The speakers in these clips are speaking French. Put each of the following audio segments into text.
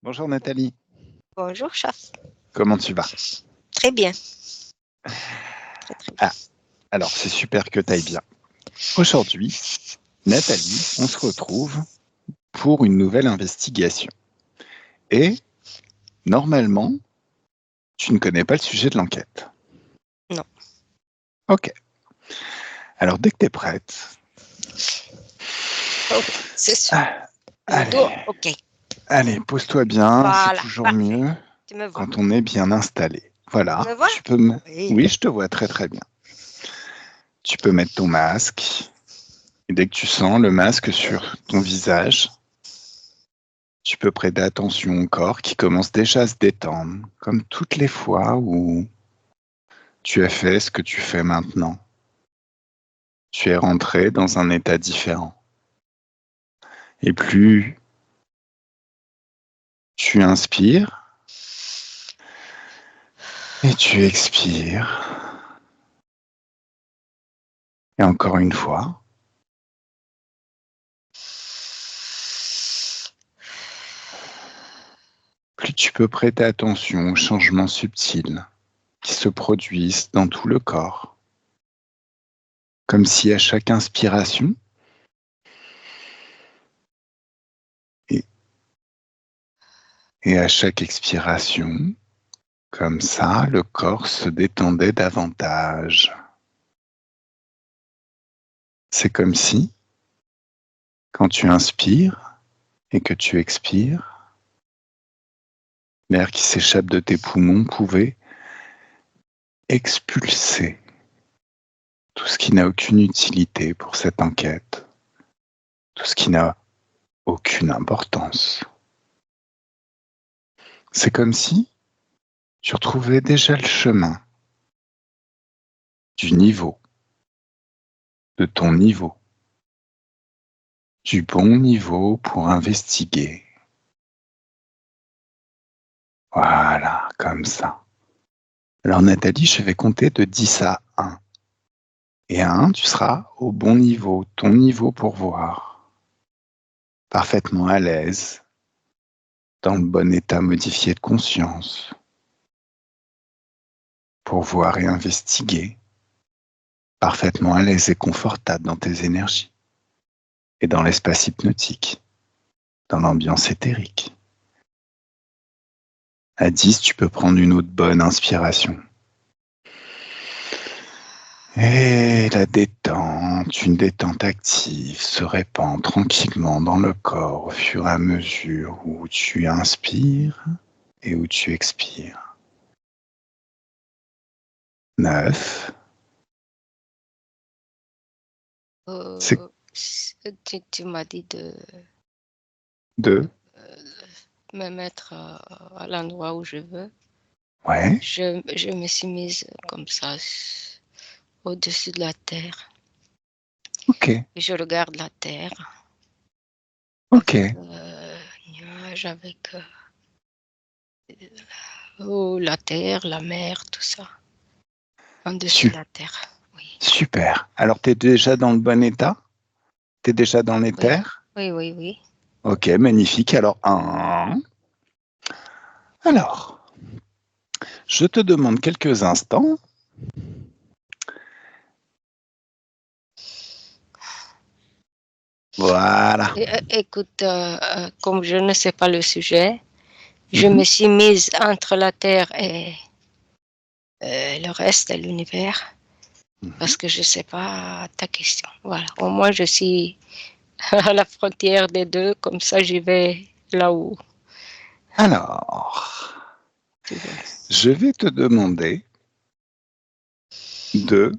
Bonjour Nathalie, Bonjour, chat. comment tu vas? Très bien. Très, très bien. Ah, alors c'est super que tu ailles bien. Aujourd'hui, Nathalie, on se retrouve pour une nouvelle investigation. Et normalement, tu ne connais pas le sujet de l'enquête. Non. Ok. Alors dès que tu es prête, Ok, c'est sûr. allez, Ok. allez, pose-toi bien, c'est Voilà, toujours parfait. mieux Tu me vois? quand on est bien installé. Tu Voilà, me vois? tu peux me... Oui. Oui, je te vois très très bien. Tu peux mettre ton masque. Et dès que tu sens le masque sur ton visage, tu peux prêter attention au corps qui commence déjà à se détendre, comme toutes les fois où tu as fait ce que tu fais maintenant. Tu es rentré dans un état différent. Et plus tu inspires et tu expires. Et encore une fois. Plus tu peux prêter attention aux changements subtils qui se produisent dans tout le corps. Comme si à chaque inspiration, et à chaque expiration, comme ça, le corps se détendait davantage. C'est comme si, quand tu inspires et que tu expires, l'air qui s'échappe de tes poumons pouvait expulser tout ce qui n'a aucune utilité pour cette enquête, tout ce qui n'a aucune importance. C'est comme si tu retrouvais déjà le chemin du niveau, de ton niveau, du bon niveau pour investiguer. Voilà, comme ça. Alors Nathalie, je vais compter de 10 à 1. Et à 1, tu seras au bon niveau, ton niveau pour voir. Parfaitement à l'aise, dans le bon état modifié de conscience, pour voir et investiguer. Parfaitement à l'aise et confortable dans tes énergies. Et dans l'espace hypnotique, dans l'ambiance éthérique. À 10, tu peux prendre une autre bonne inspiration. Et la détente, une détente active, se répand tranquillement dans le corps au fur et à mesure où tu inspires et où tu expires. 9. C'est Tu m'as dit de 2. me mettre à l'endroit où je veux. Ouais. Je me suis mise comme ça, au-dessus de la terre. Ok. Et je regarde la terre. Ok. Avec nuages, avec la terre, la mer, tout ça. En dessous de la terre, oui. Super. Alors, tu es déjà dans le bon état? Tu es déjà dans les terres? Oui. Ok, magnifique. Alors, 1. Alors, je te demande quelques instants. Voilà. Écoute, comme je ne sais pas le sujet, je me suis mise entre la Terre et le reste de l'univers parce que je ne sais pas ta question. Voilà, au moins je suis à la frontière des deux, comme ça j'y vais là où Alors, tu veux. je vais te demander de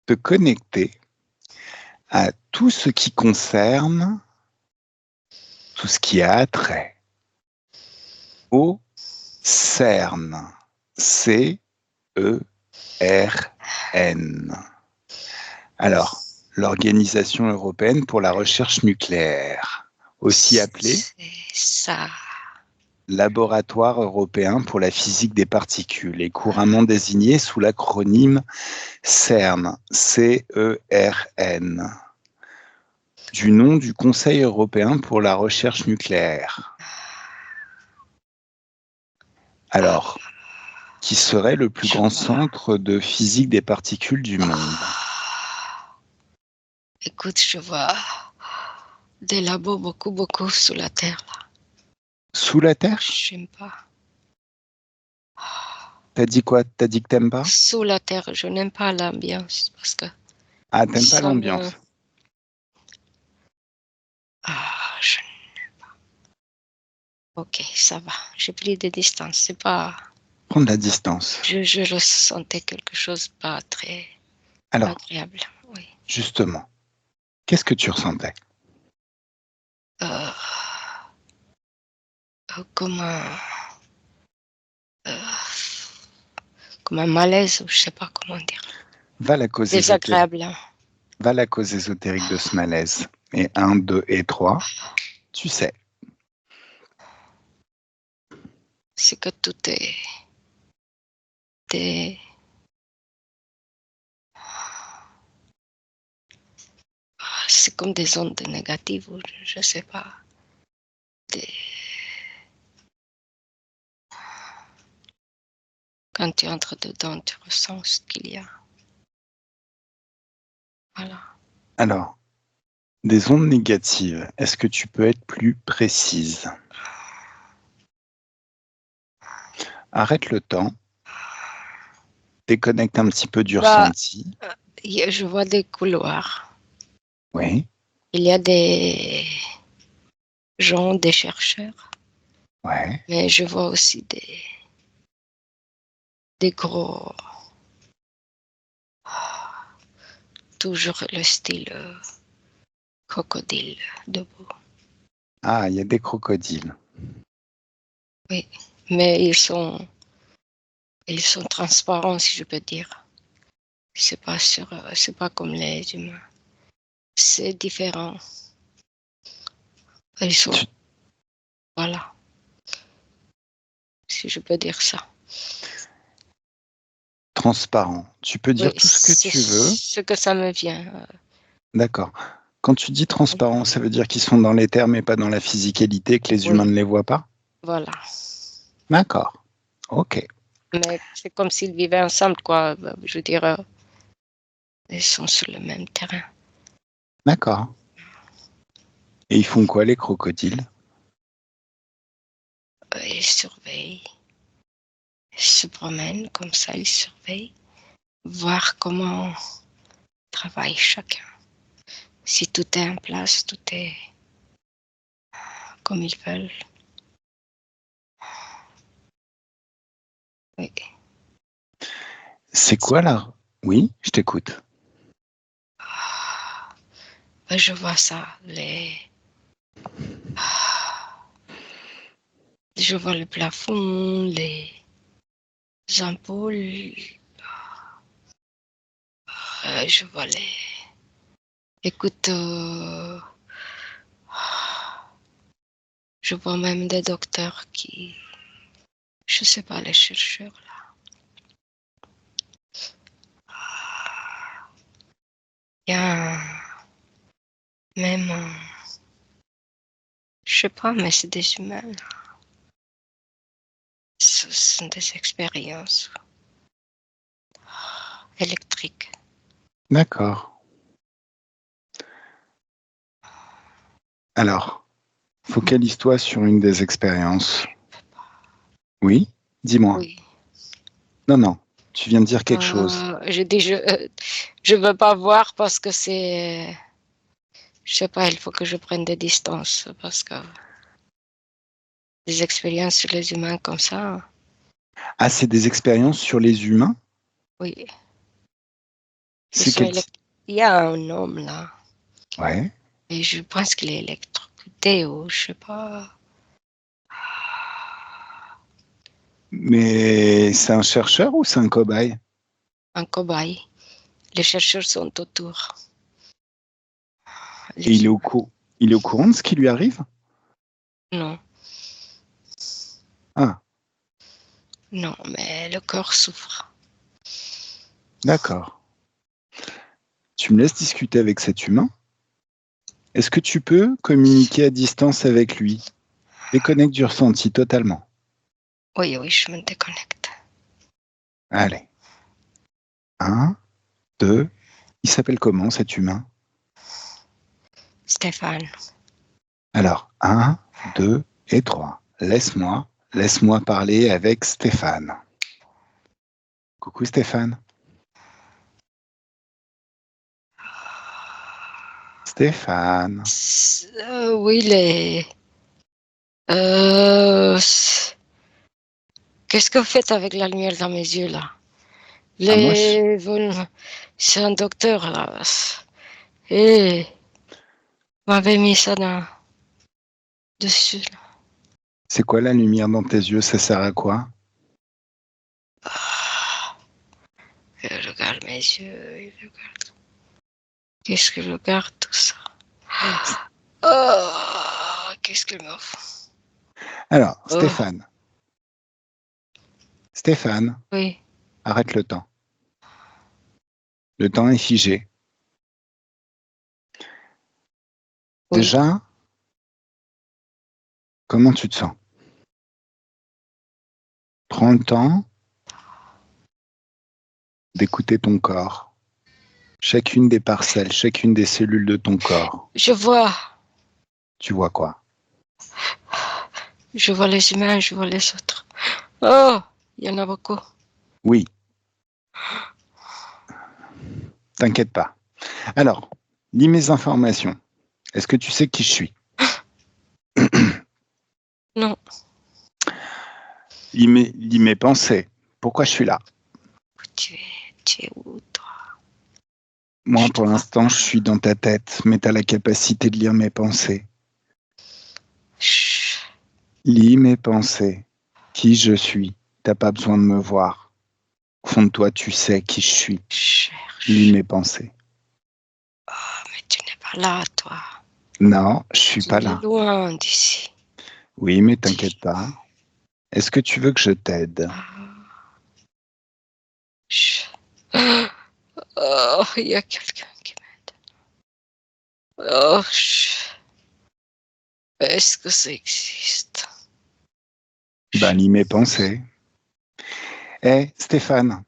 te connecter à tout ce qui concerne, tout ce qui a trait au CERN. C-E-R-N. Alors, l'Organisation européenne pour la recherche nucléaire, aussi appelée C'est ça. Laboratoire européen pour la physique des particules, et couramment désigné sous l'acronyme CERN, C-E-R-N. du nom du Conseil européen pour la recherche nucléaire. Alors, qui serait le plus grand centre de physique des particules du monde? Écoute, je vois des labos beaucoup sous la terre, là. Sous la Terre? J'aime pas. T'as dit quoi? T'as dit que t'aimes pas? Sous la terre, je n'aime pas l'ambiance parce que Ah, t'aimes pas ça me... l'ambiance? je n'aime pas. Ok, ça va. J'ai pris des distances. C'est pas... Prends de la distance. Je ressentais quelque chose pas très Alors, agréable. Oui. justement, qu'est-ce que tu ressentais? Euh, comme comme un malaise, ou je sais pas comment dire. Va la cause ésotérique. Désagréable. Va la cause ésotérique de ce malaise. Et 1, 2 et 3, tu sais. C'est que tout est... C'est comme des ondes négatives, ou je sais pas. Quand tu entres dedans, tu ressens ce qu'il y a. Voilà. Alors, des ondes négatives, est-ce que tu peux être plus précise? Arrête le temps. Déconnecte un petit peu du ressenti. Je vois des couloirs. Oui. Il y a des gens, des chercheurs, Ouais. mais je vois aussi des gros... Toujours le style crocodile debout. Ah, il y a des crocodiles. Oui, mais ils sont transparents, si je peux dire. C'est pas comme les humains. C'est différent. Ils sont, voilà, si je peux dire ça. Transparent. Tu peux dire Oui, tout ce que c'est tu veux. ce que ça me vient. D'accord. Quand tu dis transparent, ça veut dire qu'ils sont dans les termes et pas dans la physicalité, que les Oui, humains ne les voient pas? voilà. D'accord. Ok. Mais c'est comme s'ils vivaient ensemble, quoi. Je veux dire, ils sont sur le même terrain. D'accord. Et ils font quoi, les crocodiles? Ils surveillent. Ils se promènent comme ça, ils surveillent. Voir comment travaille chacun. Si tout est en place, tout est comme ils veulent. Oui. C'est quoi là? Oui, je t'écoute. Je vois ça, je vois le plafond, les ampoules, je vois les... Écoute, je vois même des docteurs qui... Je sais pas, les chercheurs, là. Il y a même... je sais pas, mais c'est des humains, là. Ce sont des expériences électriques. D'accord. Alors, focalise-toi sur une des expériences. Oui? Dis-moi. Oui. Non, non. Tu viens de dire quelque chose. Je dis, je veux pas voir parce que c'est... Je sais pas, il faut que je prenne des distances parce que des expériences sur les humains comme ça, Ah, c'est des expériences sur les humains? oui. C'est quel type? Il y a un homme là, Ouais. et je pense qu'il est électrocuté ou je sais pas, Mais c'est un chercheur ou c'est un cobaye? un cobaye. Les chercheurs sont autour. Et il est au courant de ce qui lui arrive? Non, Ah, non, mais le corps souffre. d'accord. Tu me laisses discuter avec cet humain Est-ce que tu peux communiquer à distance avec lui? Déconnecte du ressenti totalement. Oui, je me déconnecte. Allez. 1, 2. Il s'appelle comment cet humain? Stéphane. Alors, 1, 2 et 3. Laisse-moi parler avec Stéphane. Coucou Stéphane. Stéphane. Oui, qu'est-ce que vous faites avec la lumière dans mes yeux, là? Moi, C'est un docteur, là. Et m'avait mis ça dessus, là. c'est quoi la lumière dans tes yeux? Ça sert à quoi? Il regarde mes yeux, il regarde. Qu'est-ce que je regarde tout ça? Oh, qu'est-ce qu'il me faut? Alors, Oh, Stéphane, oui, arrête le temps. Le temps est figé. oui. Déjà, comment tu te sens? Prends le temps d'écouter ton corps. Chacune des parcelles, chacune des cellules de ton corps. Je vois Tu vois quoi? les humains, je vois les autres. Oh, il y en a beaucoup. Oui, t'inquiète pas. Alors, lis mes informations. Est-ce que tu sais qui je suis? Non, Lis mes pensées. Pourquoi je suis là? tu es où, toi? Moi, Je te pour vois. l'instant, je suis dans ta tête, mais tu as la capacité de lire mes pensées. Chut. Lis mes pensées. Qui je suis? T'as pas besoin de me voir. Au fond de toi, tu sais qui je suis. Lis Cherche. mes pensées. Oh, mais tu n'es pas là, toi. Non, je suis Tu pas es là. loin d'ici. Oui, mais t'inquiète pas. Est-ce que tu veux que je t'aide? Chut. Oh, il y a quelqu'un qui m'aide. Oh, chut. Est-ce que ça existe? Ben, lis mes pensées. Hé, Stéphane,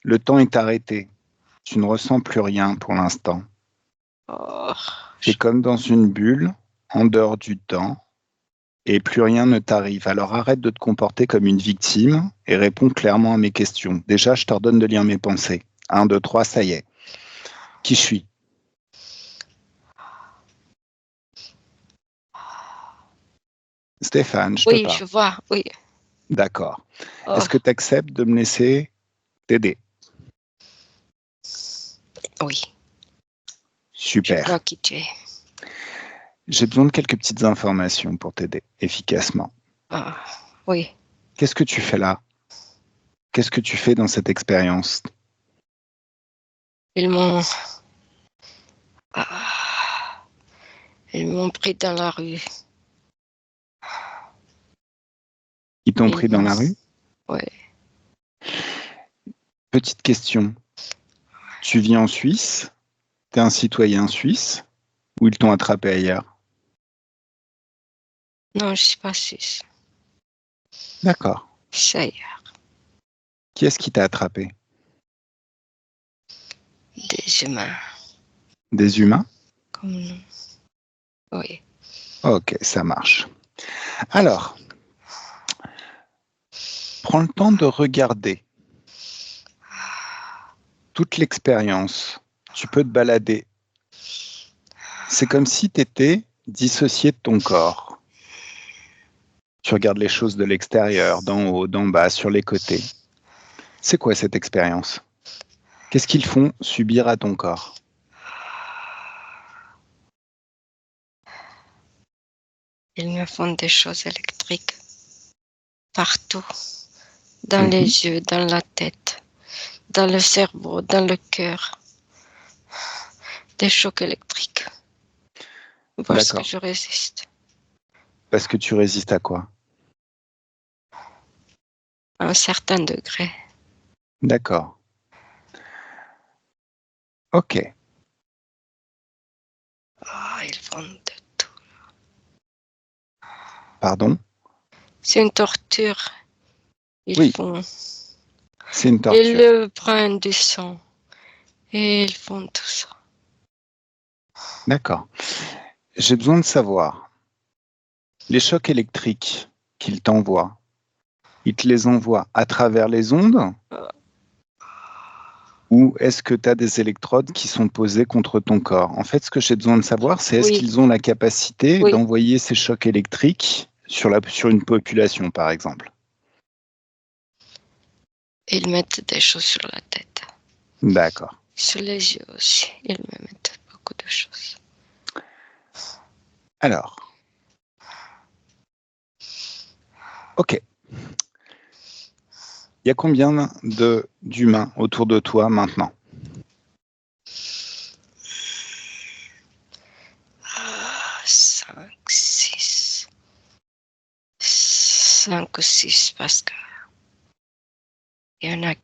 le temps est arrêté. Tu ne ressens plus rien pour l'instant. Oh, Tu es comme dans une bulle, en dehors du temps, et plus rien ne t'arrive. Alors arrête de te comporter comme une victime et réponds clairement à mes questions. Déjà, je t'ordonne de lire mes pensées. 1, 2, 3, ça y est. Qui je suis? Stéphane, je te oui, parle. je vois, oui. D'accord. Oh, Est-ce que tu acceptes de me laisser t'aider? oui, je vois Super. qui tu es. J'ai besoin de quelques petites informations pour t'aider efficacement. Ah, oui, Qu'est-ce que tu fais là? Qu'est-ce que tu fais dans cette expérience? ils m'ont, ah, ils m'ont pris dans la rue. Ils t'ont Ils pris dans m'ont, la rue? ouais. Petite question. Tu vis en Suisse? Tu es un citoyen suisse? Ou ils t'ont attrapé ailleurs? Non, je suis pas suisse. D'accord. C'est ailleurs. Qui est-ce qui t'a attrapé? Des humains Des humains? comme nous. Oui. Ok, ça marche. Alors, prends le temps de regarder toute l'expérience. Tu peux te balader. C'est comme si tu étais dissocié de ton corps. Tu regardes les choses de l'extérieur, d'en haut, d'en bas, sur les côtés. C'est quoi cette expérience? Qu'est-ce qu'ils font subir à ton corps? Ils me font des choses électriques partout, dans les Mhm. yeux, dans la tête, dans le cerveau, dans le cœur. Des chocs électriques. Parce que D'accord. je résiste Parce que tu résistes à quoi? à un certain degré. D'accord. Ok. Oh, ils font de tout. Pardon? C'est une torture. Oui, c'est une torture. Ils prennent du sang et ils font tout ça. D'accord. J'ai besoin de savoir, les chocs électriques qu'ils t'envoient, ils te les envoient à travers les ondes ou est-ce que tu as des électrodes qui sont posées contre ton corps? En fait, ce que j'ai besoin de savoir, c'est est-ce Oui. qu'ils ont la capacité Oui. d'envoyer ces chocs électriques sur une population, par exemple? Ils mettent des choses sur la tête. D'accord. Sur les yeux aussi. Ils me mettent beaucoup de choses. Alors, ok. Il y a combien d'humains autour de toi maintenant? 5, 6. 5 ou 6 parce que il y en a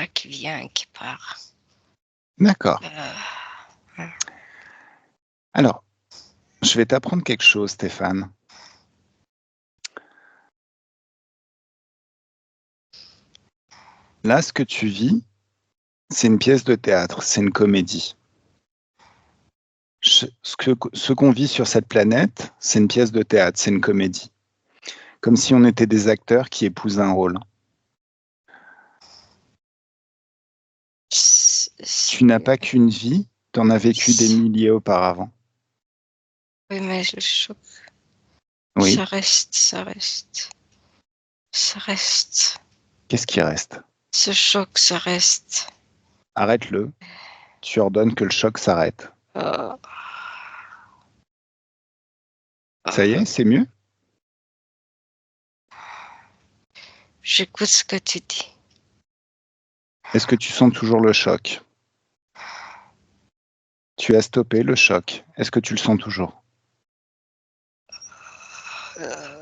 qui vient, qui part. D'accord. Alors, je vais t'apprendre quelque chose, Stéphane. Là, ce que tu vis, c'est une pièce de théâtre, c'est une comédie. Ce qu'on vit sur cette planète, c'est une pièce de théâtre, c'est une comédie. Comme si on était des acteurs qui épousent un rôle. Tu n'as pas qu'une vie, tu en as vécu des milliers auparavant. Oui, mais le choc, Oui. ça reste. Qu'est-ce qui reste? Ce choc, ça reste. Arrête-le. Tu ordonnes que le choc s'arrête. Ça y est, c'est mieux? J'écoute ce que tu dis. Est-ce que tu sens toujours le choc? Tu as stoppé le choc. Est-ce que tu le sens toujours?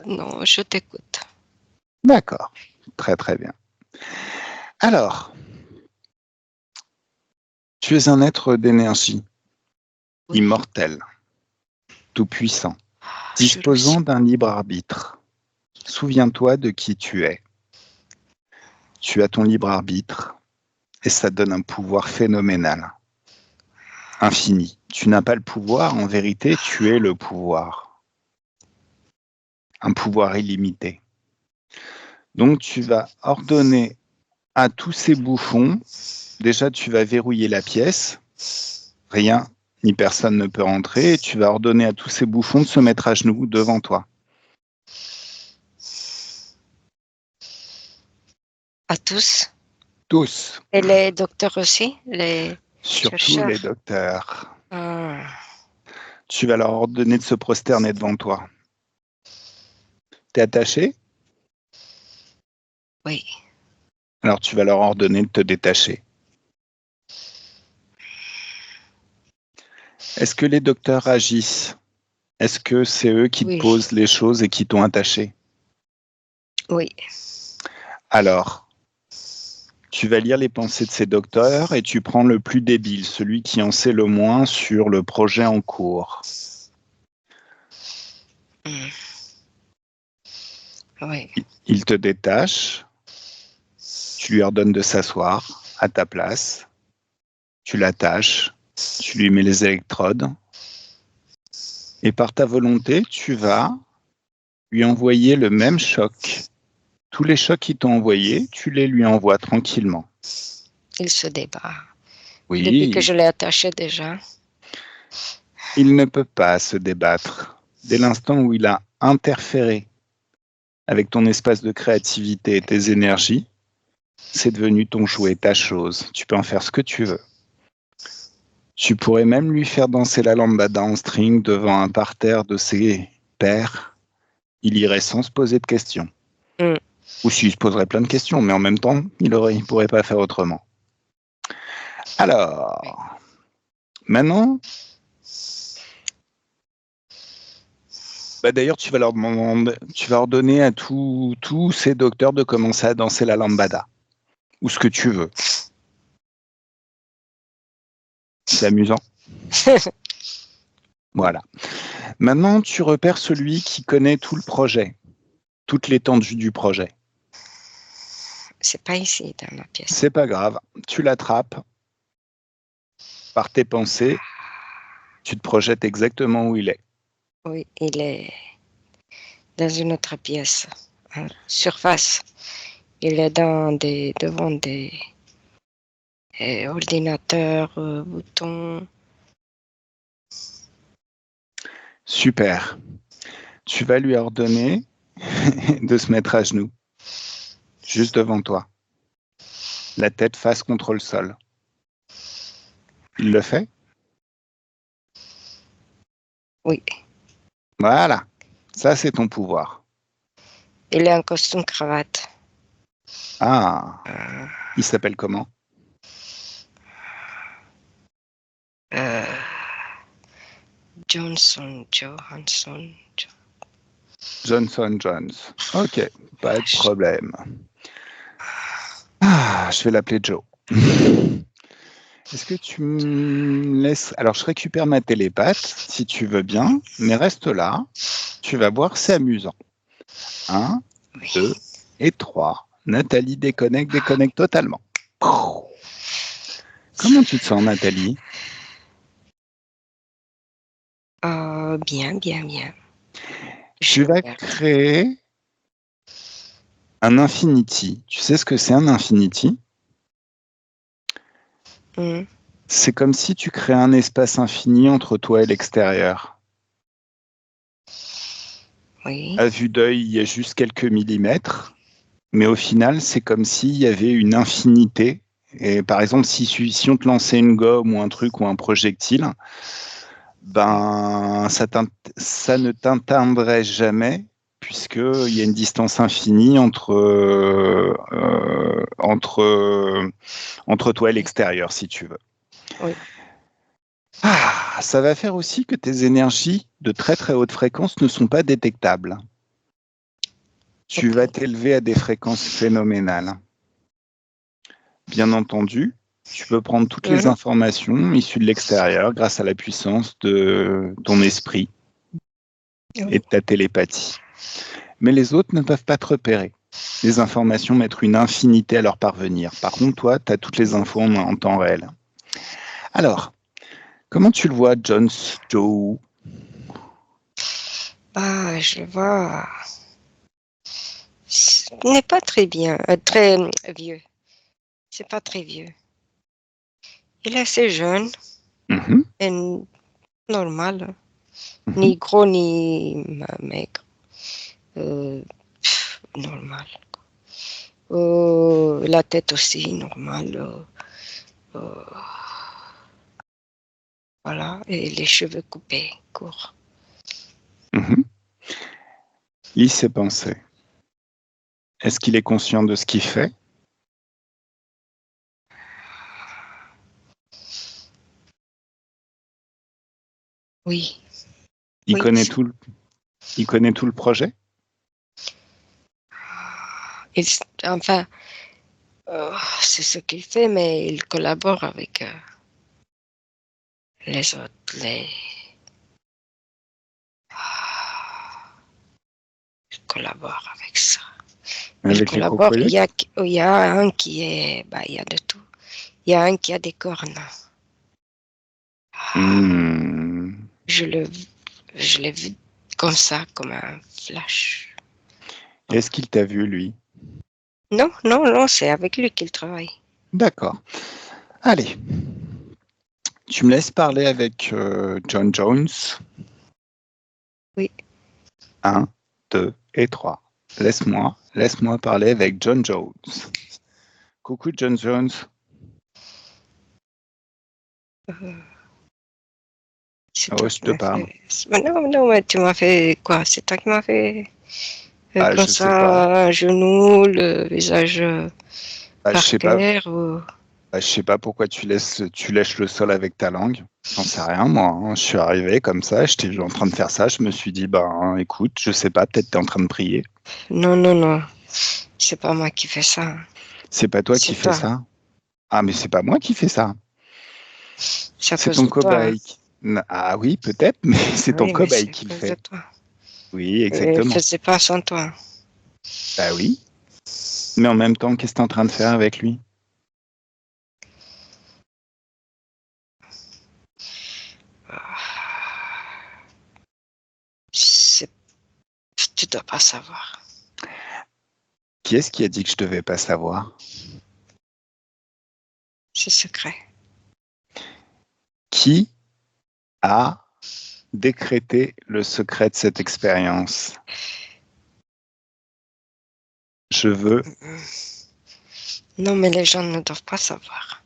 Non, je t'écoute. D'accord. Très très bien. Alors, tu es un être d'énergie, Oui. immortel, tout-puissant, disposant d'un libre arbitre. Souviens-toi de qui tu es. Tu as ton libre arbitre et ça donne un pouvoir phénoménal, infini. Tu n'as pas le pouvoir, en vérité, tu es le pouvoir. Un pouvoir illimité. Donc tu vas ordonner à tous ces bouffons, déjà tu vas verrouiller la pièce, rien ni personne ne peut rentrer, et tu vas ordonner à tous ces bouffons de se mettre à genoux devant toi. À tous? Tous. Et les docteurs aussi? Surtout chercheurs. les docteurs. Tu vas leur ordonner de se prosterner devant toi. T'es attaché? Oui. Alors tu vas leur ordonner de te détacher. Est-ce que les docteurs agissent? Est-ce que c'est eux qui te posent les choses et qui t'ont attaché? Oui. Alors, tu vas lire les pensées de ces docteurs et tu prends le plus débile, celui qui en sait le moins sur le projet en cours. Oui. Il te détache, tu lui ordonnes de s'asseoir à ta place, tu l'attaches, tu lui mets les électrodes et par ta volonté, tu vas lui envoyer le même choc. Tous les chocs qu'il t'a envoyés, tu les lui envoies tranquillement. Il se débat. Oui. Depuis que je l'ai attaché déjà. Il ne peut pas se débattre. Dès l'instant où il a interféré avec ton espace de créativité et tes énergies, c'est devenu ton jouet, ta chose. Tu peux en faire ce que tu veux. Tu pourrais même lui faire danser la lambada en string devant un parterre de ses pairs. Il irait sans se poser de questions. Ou s'il se poserait plein de questions, mais en même temps, il pourrait pas faire autrement. Alors, maintenant, d'ailleurs, tu vas ordonner à tous ces docteurs de commencer à danser la lambada. Ou ce que tu veux. C'est amusant. Voilà. Maintenant, tu repères celui qui connaît tout le projet, toute l'étendue du projet. C'est pas ici dans la pièce. C'est pas grave. Tu l'attrapes par tes pensées. Tu te projettes exactement où il est. Oui, il est dans une autre pièce, surface. Il est devant des ordinateurs, boutons. Super. Tu vas lui ordonner de se mettre à genoux, juste devant toi, la tête face contre le sol. Il le fait? Oui, Voilà. Ça, c'est ton pouvoir. il est en costume cravate. Ah. Il s'appelle comment? Johnson. Johnson Jones. Ok, pas de problème. Ah, je vais l'appeler Joe. Est-ce que tu me laisses... Alors, je récupère ma télépathe, si tu veux bien, mais reste là. Tu vas voir, c'est amusant. 1, 2 et 3. Nathalie déconnecte totalement. Comment tu te sens, Nathalie? Bien. Tu vas créer un infinity. Tu sais ce que c'est un infinity? C'est comme si tu créais un espace infini entre toi et l'extérieur. Oui. À vue d'œil, il y a juste quelques millimètres, mais au final, c'est comme s'il y avait une infinité. Et par exemple, si on te lançait une gomme ou un truc ou un projectile, ben ça ne t'atteindrait jamais, puisqu'il y a une distance infinie entre toi et l'extérieur, si tu veux. Oui. Ah, ça va faire aussi que tes énergies de très très haute fréquence ne sont pas détectables. Tu vas t'élever à des fréquences phénoménales. Bien entendu, tu peux prendre toutes les informations issues de l'extérieur grâce à la puissance de ton esprit et de ta télépathie. Mais les autres ne peuvent pas te repérer. Les informations mettent une infinité à leur parvenir. Par contre, toi, tu as toutes les infos en temps réel. Alors, comment tu le vois, Jones, Joe? Je le vois. Ce n'est pas très bien, très vieux. C'est pas très vieux. Il est assez jeune et normal, ni gros ni maigre. Normal. La tête aussi, normale. Voilà, et les cheveux coupés, courts. Lis ses pensées. Est-ce qu'il est conscient de ce qu'il fait? Oui. Il Oui, connaît tout le projet? Enfin, c'est ce qu'il fait, mais il collabore avec les autres. Il collabore avec ça. Avec les Il cocoyotes? y a un qui est... il y a de tout. Il y a un qui a des cornes. Je l'ai vu comme ça, comme un flash. Est-ce qu'il t'a vu, lui? Non, c'est avec lui qu'il travaille. D'accord. Allez. Tu me laisses parler avec John Jones? Oui. 1, 2 et 3. Laisse-moi parler avec John Jones. Coucou, John Jones. C'est Oh, toi je qui te m'as parle. fait... Non, mais tu m'as fait quoi? C'est toi qui m'as fait comme Je sais pas. ça, un genou, le visage Je par sais pas. terre. Ou... Je sais pas pourquoi tu lèches le sol avec ta langue. J'en sais rien, moi. Je suis arrivé comme ça, j'étais en train de faire ça. Je me suis dit, écoute, je sais pas, peut-être t'es en train de prier. Non. C'est pas moi qui fais ça. C'est pas toi qui fais ça? Ah, mais c'est pas moi qui fais ça. C'est à C'est cause ton de toi. Hein. cobaye. Ah oui, peut-être, mais c'est ton Oui, mais cobaye c'est à qui le cause de fait. toi. Oui, Il ne exactement. faisait pas sans toi. Bah oui. Mais en même temps, qu'est-ce que tu es en train de faire avec lui? C'est- Tu dois pas savoir. Qui est-ce qui a dit que je devais pas savoir? C'est secret. Qui a décrété le secret de cette expérience? Je veux. Non, mais les gens ne doivent pas savoir.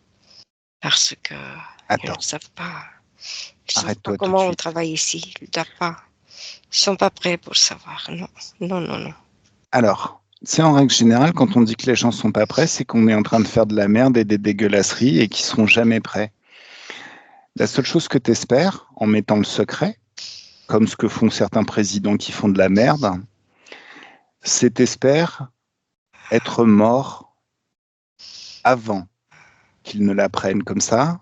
Parce que ils ne Attends, savent pas. Ils ne savent pas arrête-toi tout de comment on suite. travaille ici. Ils doivent pas. Ils sont pas prêts pour savoir. Non, non, non, non. Alors, c'est en règle générale, quand on dit que les gens sont pas prêts, c'est qu'on est en train de faire de la merde et des dégueulasseries et qu'ils seront jamais prêts. La seule chose que tu espères, en mettant le secret, comme ce que font certains présidents qui font de la merde, c'est t'espères être mort avant qu'ils ne l'apprennent. Comme ça,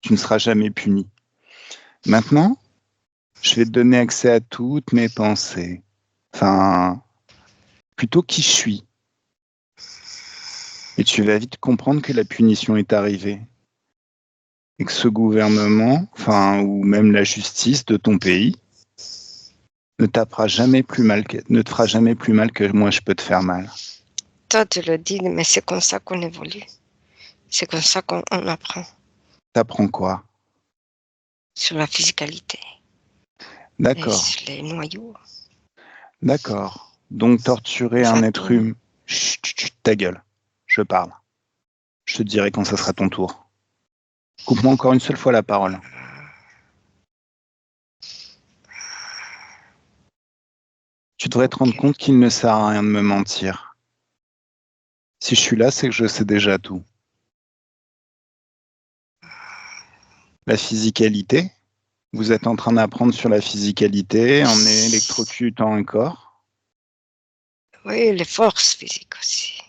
tu ne seras jamais puni. Maintenant, je vais te donner accès à toutes mes pensées. Enfin, plutôt qui je suis. Et tu vas vite comprendre que la punition est arrivée. Et que ce gouvernement, enfin, ou même la justice de ton pays, ne te fera jamais plus mal que moi je peux te faire mal. Toi, tu le dis, mais c'est comme ça qu'on évolue. C'est comme ça qu'on apprend T'apprends quoi? sur la physicalité et D'accord, sur les noyaux, d'accord. Donc torturer les un être atomes. humain. Chut, chut, chut, ta gueule. Je parle. Je te dirai quand ça sera ton tour. Coupe-moi encore une seule fois la parole. Tu devrais te rendre Ok. compte qu'il ne sert à rien de me mentir. Si je suis là, c'est que je sais déjà tout. La physicalité, vous êtes en train d'apprendre sur la physicalité en électrocutant un corps. Oui, les forces physiques aussi.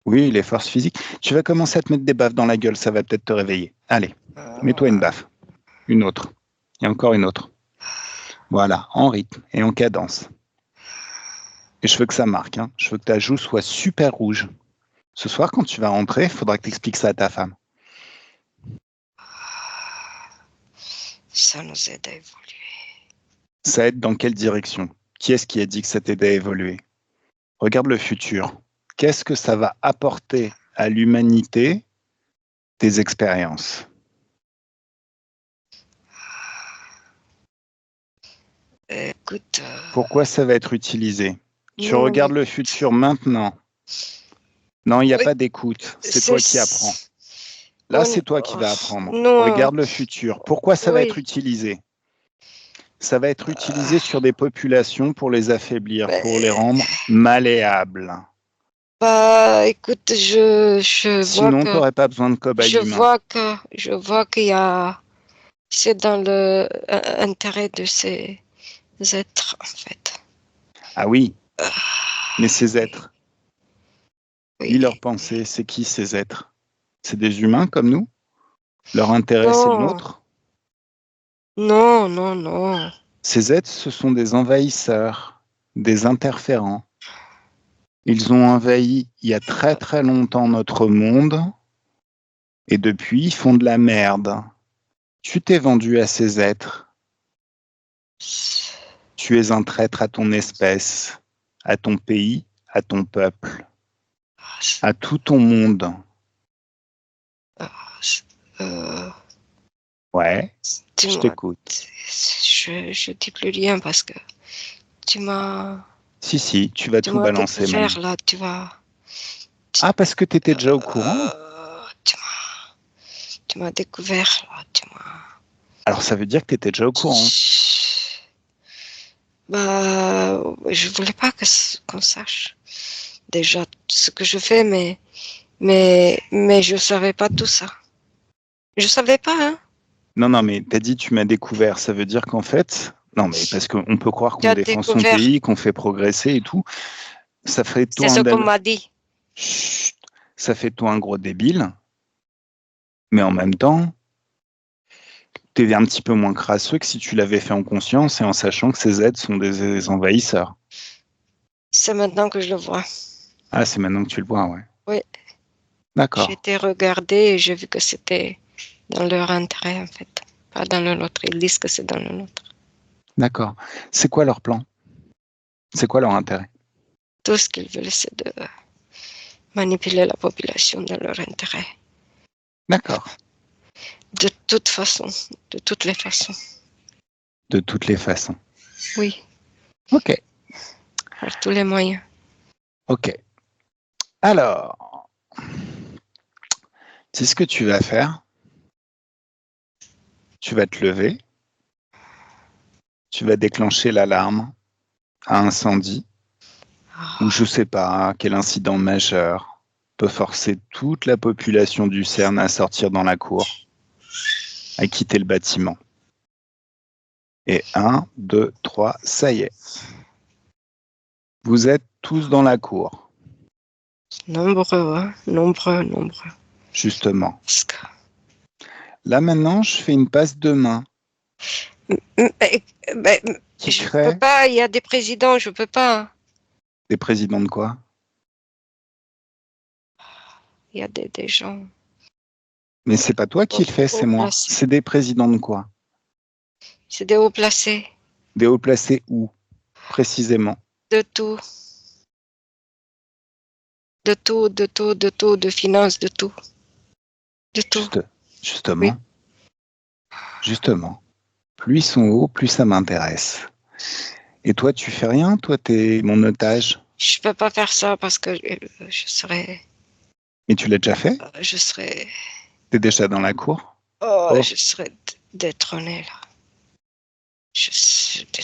Oui, les forces physiques. Tu vas commencer à te mettre des baffes dans la gueule, ça va peut-être te réveiller. Allez, mets-toi une baffe. Une autre. Et encore une autre. Voilà, en rythme et en cadence. Et je veux que ça marque. Hein. Je veux que ta joue soit super rouge. Ce soir, quand tu vas rentrer, il faudra que tu expliques ça à ta femme. Ça nous aide à évoluer. Ça aide dans quelle direction? Qui est-ce qui a dit que ça t'aide à évoluer? Regarde le futur. Qu'est-ce que ça va apporter à l'humanité, tes expériences? Écoute, Pourquoi ça va être utilisé? Tu non, regardes le futur maintenant. Non, il n'y a oui, pas d'écoute. C'est toi qui apprends. Là, c'est toi qui vas apprendre. non, Regarde le futur. Pourquoi ça va être oui. utilisé? Ça va être utilisé sur des populations pour les affaiblir, pour les rendre malléables. Bah, écoute, je vois Sinon, tu que, n'aurais pas besoin de cobayes humains. je vois qu'il y a, c'est dans le intérêt de ces êtres, en fait. Ah oui, mais ces Oui, êtres, oui. lis leurs pensées, c'est qui ces êtres? C'est des humains comme nous? Leur intérêt, c'est le Non, nôtre? non, non, non. Ces êtres, ce sont des envahisseurs, des interférents. Ils ont envahi il y a très très longtemps notre monde et depuis ils font de la merde. Tu t'es vendu à ces êtres. Tu es un traître à ton espèce, à ton pays, à ton peuple, à tout ton monde. Euh, Ouais, je dis-moi, t'écoute. je dis plus rien parce que tu m'as, Si, tu vas tu tout m'as balancer maintenant. découvert là, tu vas, Ah, parce que tu étais déjà au courant? tu m'as découvert là, tu m'as. Alors ça veut dire que tu étais déjà au courant. Bah, je voulais pas qu'on sache déjà ce que je fais, mais je savais pas tout ça. Je savais pas, hein. Non, mais t'as dit tu m'as découvert. Ça veut dire qu'en fait, non, mais parce qu'on peut croire Tu qu'on as défend son découvert. pays, qu'on fait progresser et tout. Ça fait C'est toi ce un qu'on m'a dit. Chut, ça fait toi un gros débile, mais en même temps, tu es un petit peu moins crasseux que si tu l'avais fait en conscience et en sachant que ces êtres sont des envahisseurs. C'est maintenant que je le vois. Ah, c'est maintenant que tu le vois, ouais. Oui. D'accord. J'ai été regardée et j'ai vu que c'était dans leur intérêt, en fait. Pas dans le nôtre. Ils disent que c'est dans le nôtre. D'accord. C'est quoi leur plan? C'est quoi leur intérêt? Tout ce qu'ils veulent, c'est de manipuler la population dans leur intérêt. D'accord. De toute façon. De toutes les façons. De toutes les façons. Oui. Ok. Par tous les moyens. Ok. Alors, c'est ce que tu vas faire. Tu vas te lever. Tu vas déclencher l'alarme à incendie. Ou je sais pas quel incident majeur peut forcer toute la population du CERN à sortir dans la cour, à quitter le bâtiment. Et 1, 2, 3, ça y est. Vous êtes tous dans la cour. Nombreux, hein? Nombreux. Justement. Parce que... Là maintenant, je fais une passe de main. Qui je crée peux pas, il y a des présidents, je peux pas. des présidents de quoi? Il y a des gens. Mais c'est pas toi qui le fais, c'est moi. Placés. C'est des présidents de quoi? C'est des hauts placés. Des hauts placés où? Précisément. De tout. De finances, de tout. De tout. Justement. Oui. Justement. Plus ils sont hauts, plus ça m'intéresse. Et toi, tu fais rien? Toi, t'es mon otage. Je peux pas faire ça parce que je serais... Mais tu l'as déjà fait? Je serais... T'es déjà dans la cour? Je serais détrônée, là.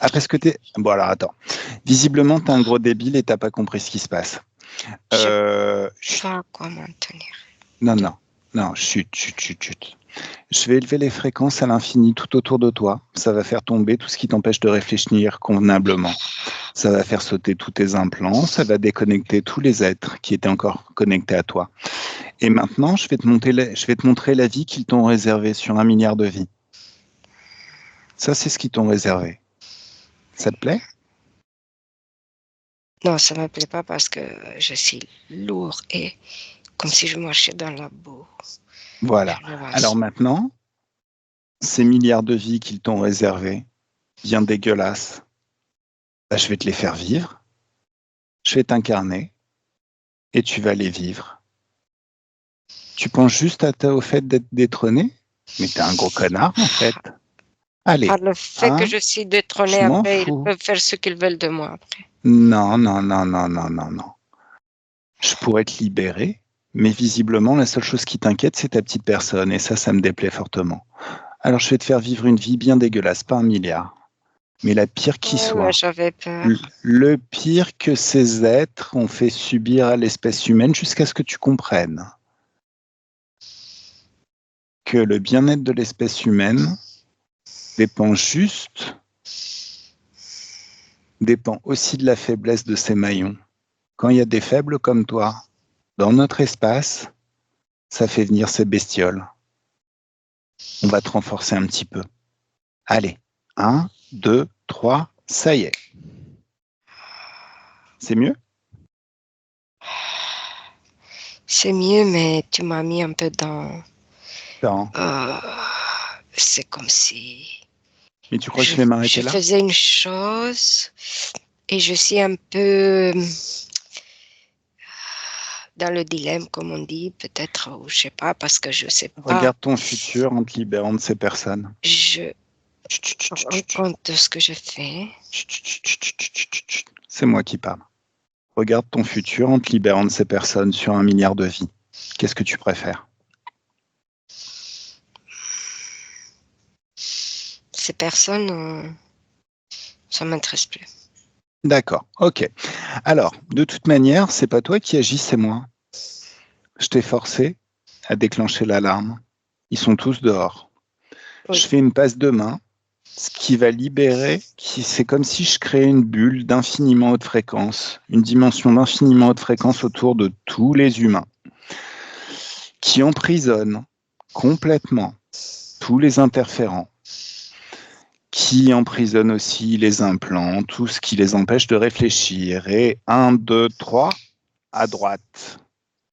Ah, parce que t'es... Bon, alors, attends. Visiblement, t'es un gros débile et t'as pas compris ce qui se passe. Je sais pas à quoi m'en tenir. Non, chut. Je vais élever les fréquences à l'infini tout autour de toi. Ça va faire tomber tout ce qui t'empêche de réfléchir convenablement. Ça va faire sauter tous tes implants. Ça va déconnecter tous les êtres qui étaient encore connectés à toi. Et maintenant, je vais te montrer la vie qu'ils t'ont réservée sur 1 milliard de vies. Ça, c'est ce qu'ils t'ont réservé. Ça te plaît? Non, ça me plaît pas parce que je suis lourd et comme si je marchais dans la boue. Voilà. Alors maintenant, ces milliards de vies qu'ils t'ont réservées, bien dégueulasses, bah, je vais te les faire vivre. Je vais t'incarner et tu vas les vivre. Tu penses juste au fait d'être détrôné? Mais t'es un gros connard, en fait. Allez. Par le fait que je suis détrônée, après, ils peuvent faire ce qu'ils veulent de moi, après. Non. Je pourrais te libérer, mais visiblement, la seule chose qui t'inquiète, c'est ta petite personne, et ça me déplaît fortement. Alors, je vais te faire vivre une vie bien dégueulasse, pas 1 milliard. Mais la pire qui soit. J'avais peur. Le pire que ces êtres ont fait subir à l'espèce humaine jusqu'à ce que tu comprennes que le bien-être de l'espèce humaine dépend aussi de la faiblesse de ses maillons. Quand il y a des faibles comme toi, dans notre espace, ça fait venir ces bestioles. On va te renforcer un petit peu. Allez, 1, 2, 3, ça y est. C'est mieux? C'est mieux, mais tu m'as mis un peu dans... c'est comme si... Mais tu crois que je vais m'arrêter là? Je faisais une chose et je suis un peu dans le dilemme, comme on dit, peut-être, ou je sais pas, parce que je sais pas. Regarde ton futur en te libérant de ces personnes. Je rends compte de ce que je fais. C'est moi qui parle. Regarde ton futur en te libérant de ces personnes sur 1 milliard de vies. Qu'est-ce que tu préfères? Ces personnes, ça m'intéresse plus. D'accord, ok. Alors, de toute manière, c'est pas toi qui agis, c'est moi. Je t'ai forcé à déclencher l'alarme. Ils sont tous dehors. Oui. Je fais une passe de main, ce qui va libérer, c'est comme si je créais une bulle d'infiniment haute fréquence, une dimension d'infiniment haute fréquence autour de tous les humains, qui emprisonne complètement tous les interférents, qui emprisonne aussi les implants, tout ce qui les empêche de réfléchir. Et 1, 2, 3, à droite,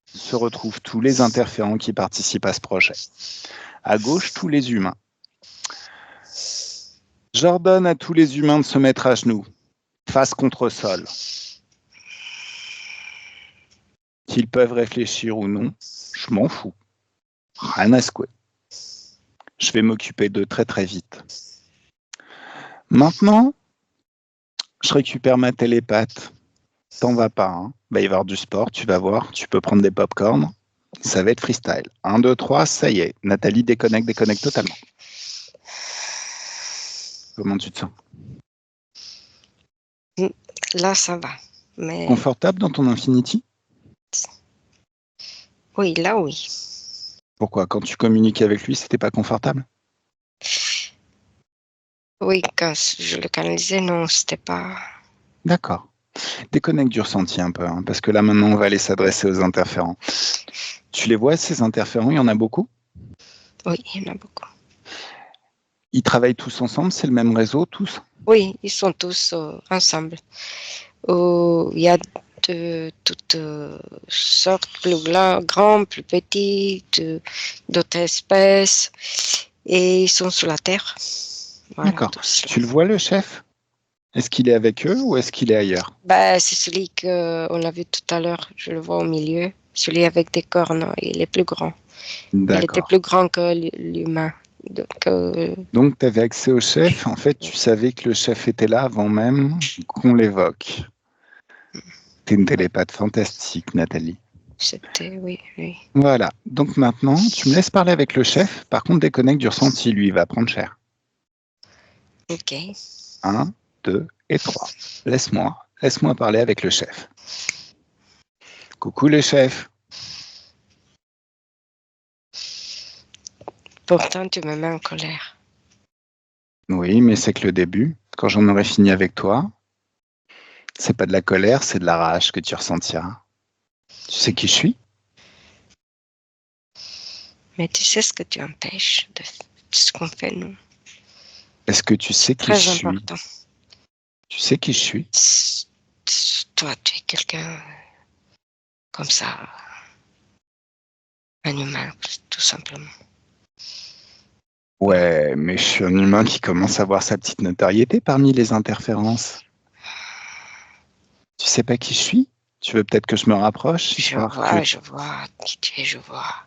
se retrouvent tous les interférents qui participent à ce projet. À gauche, tous les humains. J'ordonne à tous les humains de se mettre à genoux, face contre sol. Qu'ils peuvent réfléchir ou non, je m'en fous. Rien à secouer. Je vais m'occuper d'eux très très vite. Maintenant, je récupère ma télépathe. T'en vas pas, hein. Il va y avoir du sport, tu vas voir, tu peux prendre des pop-corn. Ça va être freestyle. 1, 2, 3, ça y est. Nathalie déconnecte totalement. Comment tu te sens? Là, ça va. Mais Confortable dans ton Infinity? oui, là, oui. Pourquoi? Quand tu communiquais avec lui, c'était pas confortable? Oui, quand je le canalisais, non, c'était pas... D'accord. Déconnecte du ressenti un peu, hein, parce que là, maintenant, on va aller s'adresser aux interférents. Tu les vois, ces interférents? Il y en a beaucoup? Oui, il y en a beaucoup. Ils travaillent tous ensemble? C'est le même réseau, tous? Oui, ils sont tous ensemble. Il y a de toutes sortes, plus grands, plus petits, d'autres espèces, et ils sont sur la Terre. Voilà, D'accord. tous. Tu le vois, le chef? Est-ce qu'il est avec eux ou est-ce qu'il est ailleurs? Bah, c'est celui qu'on a vu tout à l'heure, je le vois au milieu, celui avec des cornes, il est plus grand. Il était D'accord. plus grand que l'humain. Donc, tu avais accès au chef. En fait, tu savais que le chef était là avant même qu'on l'évoque. T'es une télépathe fantastique, Nathalie. C'était, oui, oui. Voilà. Donc maintenant, tu me laisses parler avec le chef. Par contre, déconnecte du ressenti. Lui, il va prendre cher. Ok. 1, 2 et 3. Laisse-moi parler avec le chef. Coucou le chef. Pourtant, tu me mets en colère. Oui, mais c'est que le début. Quand j'en aurai fini avec toi, c'est pas de la colère, c'est de la rage que tu ressentiras. Tu sais qui je suis? Mais tu sais ce que tu empêches de ce qu'on fait, nous. Est-ce que tu sais qui je Très suis? important. Tu sais qui je suis? Toi, tu es quelqu'un comme ça, un humain, tout simplement. Ouais, mais je suis un humain qui commence à avoir sa petite notoriété parmi les interférences. Tu sais pas qui je suis? Tu veux peut-être que je me rapproche, histoire que Je vois qui tu es, je vois.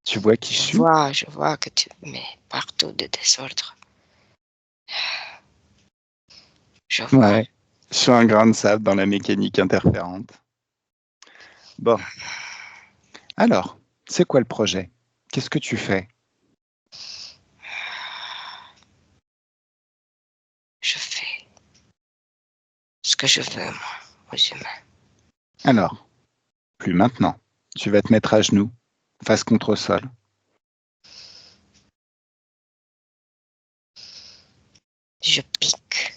tu vois qui je suis? Je vois que tu mets partout de désordre. Je vois. Ouais, je suis un grain de sable dans la mécanique interférente. Bon, alors, c'est quoi le projet? Qu'est-ce que tu fais? Je fais ce que je veux, moi, aux humains. Alors, plus maintenant. Tu vas te mettre à genoux, face contre sol. Je pique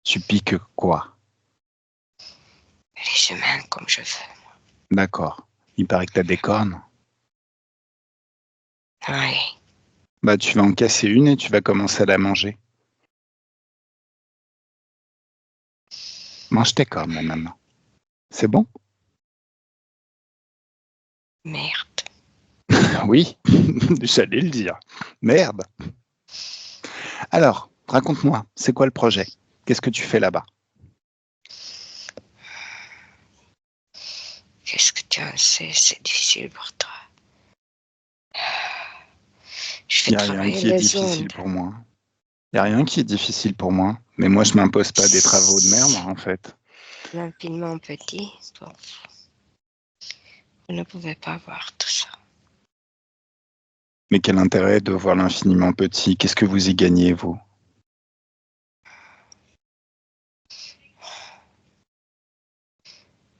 Tu piques quoi? les humains comme je veux. D'accord. Il paraît que tu as des cornes. Oui. Bah, tu vas en casser une et tu vas commencer à la manger. Mange tes cornes, là, maintenant. C'est bon? Merde. Oui, j'allais le dire. Merde. Alors, raconte-moi, c'est quoi le projet? Qu'est-ce que tu fais là-bas? Qu'est-ce que tu en sais? C'est difficile pour toi. Je Il fais n'y a rien travailler qui est les difficile ondes. pour moi. Il n'y a rien qui est difficile pour moi. Mais moi, je m'impose pas des travaux de merde, en fait. L'infiniment petit. Bon, vous ne pouvez pas voir tout ça. Mais quel intérêt de voir l'infiniment petit? Qu'est-ce que vous y gagnez, vous?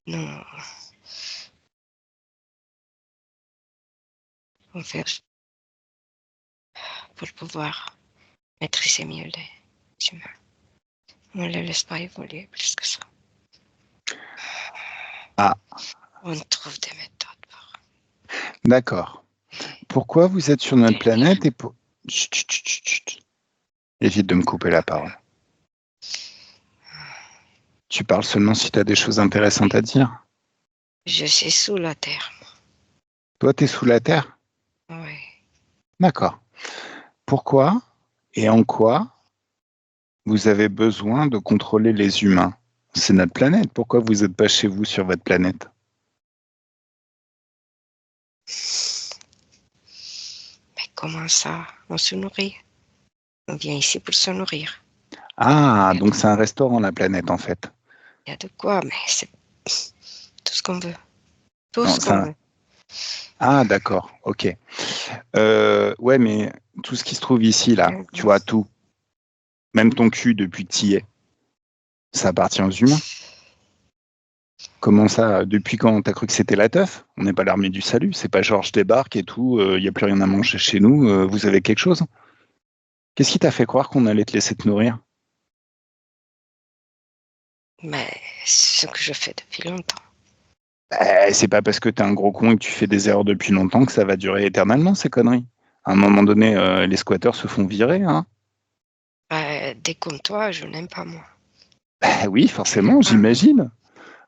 Non. On fait pour pouvoir maîtriser mieux les humains. On ne les laisse pas évoluer plus que ça. Ah, On trouve des méthodes pour d'accord. Pourquoi vous êtes sur notre tenir. planète et pour... Chut, chut, chut, chut. Évite de me couper la parole. Tu parles seulement si tu as des choses intéressantes à dire. Je suis sous la terre. Toi, tu es sous la terre? Oui. D'accord. Pourquoi et en quoi vous avez besoin de contrôler les humains? C'est notre planète. Pourquoi vous n'êtes pas chez vous sur votre planète? Mais comment ça? On se nourrit. On vient ici pour se nourrir. Ah, donc c'est un restaurant, la planète, en fait. Il y a de quoi, mais c'est tout ce qu'on veut. Tout Non, ce qu'on veut. Ah, d'accord, ok. Ouais, mais tout ce qui se trouve ici, là, tu vois, tout. Même ton cul depuis que tu y es. Ça appartient aux humains. Comment ça? Depuis quand t'as cru que c'était la teuf? On n'est pas l'armée du salut. C'est pas genre je débarque et tout, il n'y a plus rien à manger chez nous, vous avez quelque chose? Qu'est-ce qui t'a fait croire qu'on allait te laisser te nourrir? Mais c'est ce que je fais depuis longtemps. C'est pas parce que t'es un gros con et que tu fais des erreurs depuis longtemps que ça va durer éternellement, ces conneries. À un moment donné, les squatteurs se font virer, hein? Des comme toi, je n'aime pas moi. Oui, forcément, j'imagine.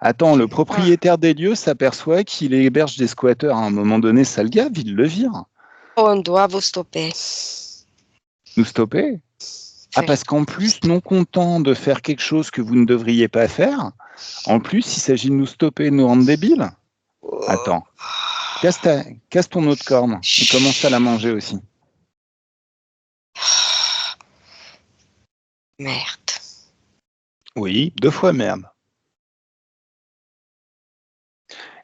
Attends, le propriétaire des lieux s'aperçoit qu'il héberge des squatteurs. À un moment donné, ça le gave, il le vire. On doit vous stopper. Nous stopper? Ah, parce qu'en plus, non content de faire quelque chose que vous ne devriez pas faire, en plus, il s'agit de nous stopper, de nous rendre débiles. Attends, casse ton autre corne et commence à la manger aussi. Merde. Oui, 2 fois merde.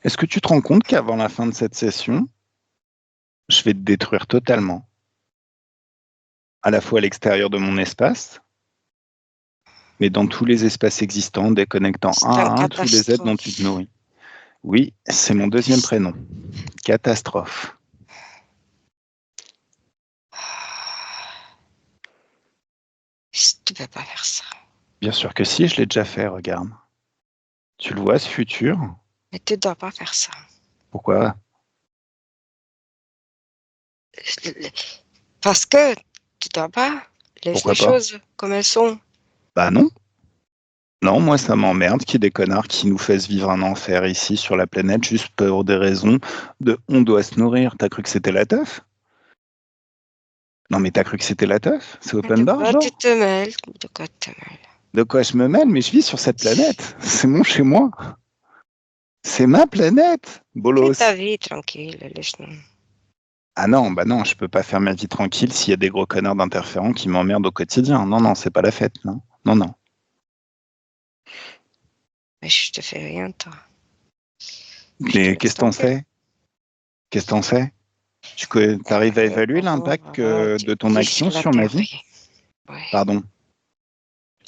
Est-ce que tu te rends compte qu'avant la fin de cette session, je vais te détruire totalement, à la fois à l'extérieur de mon espace, mais dans tous les espaces existants, déconnectant C'est un une à un tous les êtres dont tu te nourris. Oui, c'est mon deuxième prénom. Catastrophe. Tu peux pas faire ça. Bien sûr que si, je l'ai déjà fait, regarde. Tu le vois, ce futur? Mais tu dois pas faire ça. Pourquoi? Parce que tu dois pas laisser Pourquoi les pas? choses comme elles sont. Bah non. Non, moi ça m'emmerde qu'il y ait des connards qui nous fassent vivre un enfer ici sur la planète juste pour des raisons de on doit se nourrir. T'as cru que c'était la teuf? Non mais t'as cru que c'était la teuf? C'est De open bar, quoi tu genre? te mêles? De quoi tu te mêles? De quoi je me mêle? Mais je vis sur cette planète. C'est mon chez moi. C'est ma planète, Fais bolos. ta vie tranquille, laisse-nous. Ah non, bah non, je peux pas faire ma vie tranquille s'il y a des gros connards d'interférents qui m'emmerdent au quotidien. Non, non, c'est pas la fête, non. Non, non. Mais je te fais rien, toi. Je te Mais laisse qu'est-ce que t'en tranquille. sais? Qu'est-ce que t'en sais? Tu arrives à évaluer l'impact de Tu ton vis action sur la sur ma terre, vie? oui. Oui, Pardon.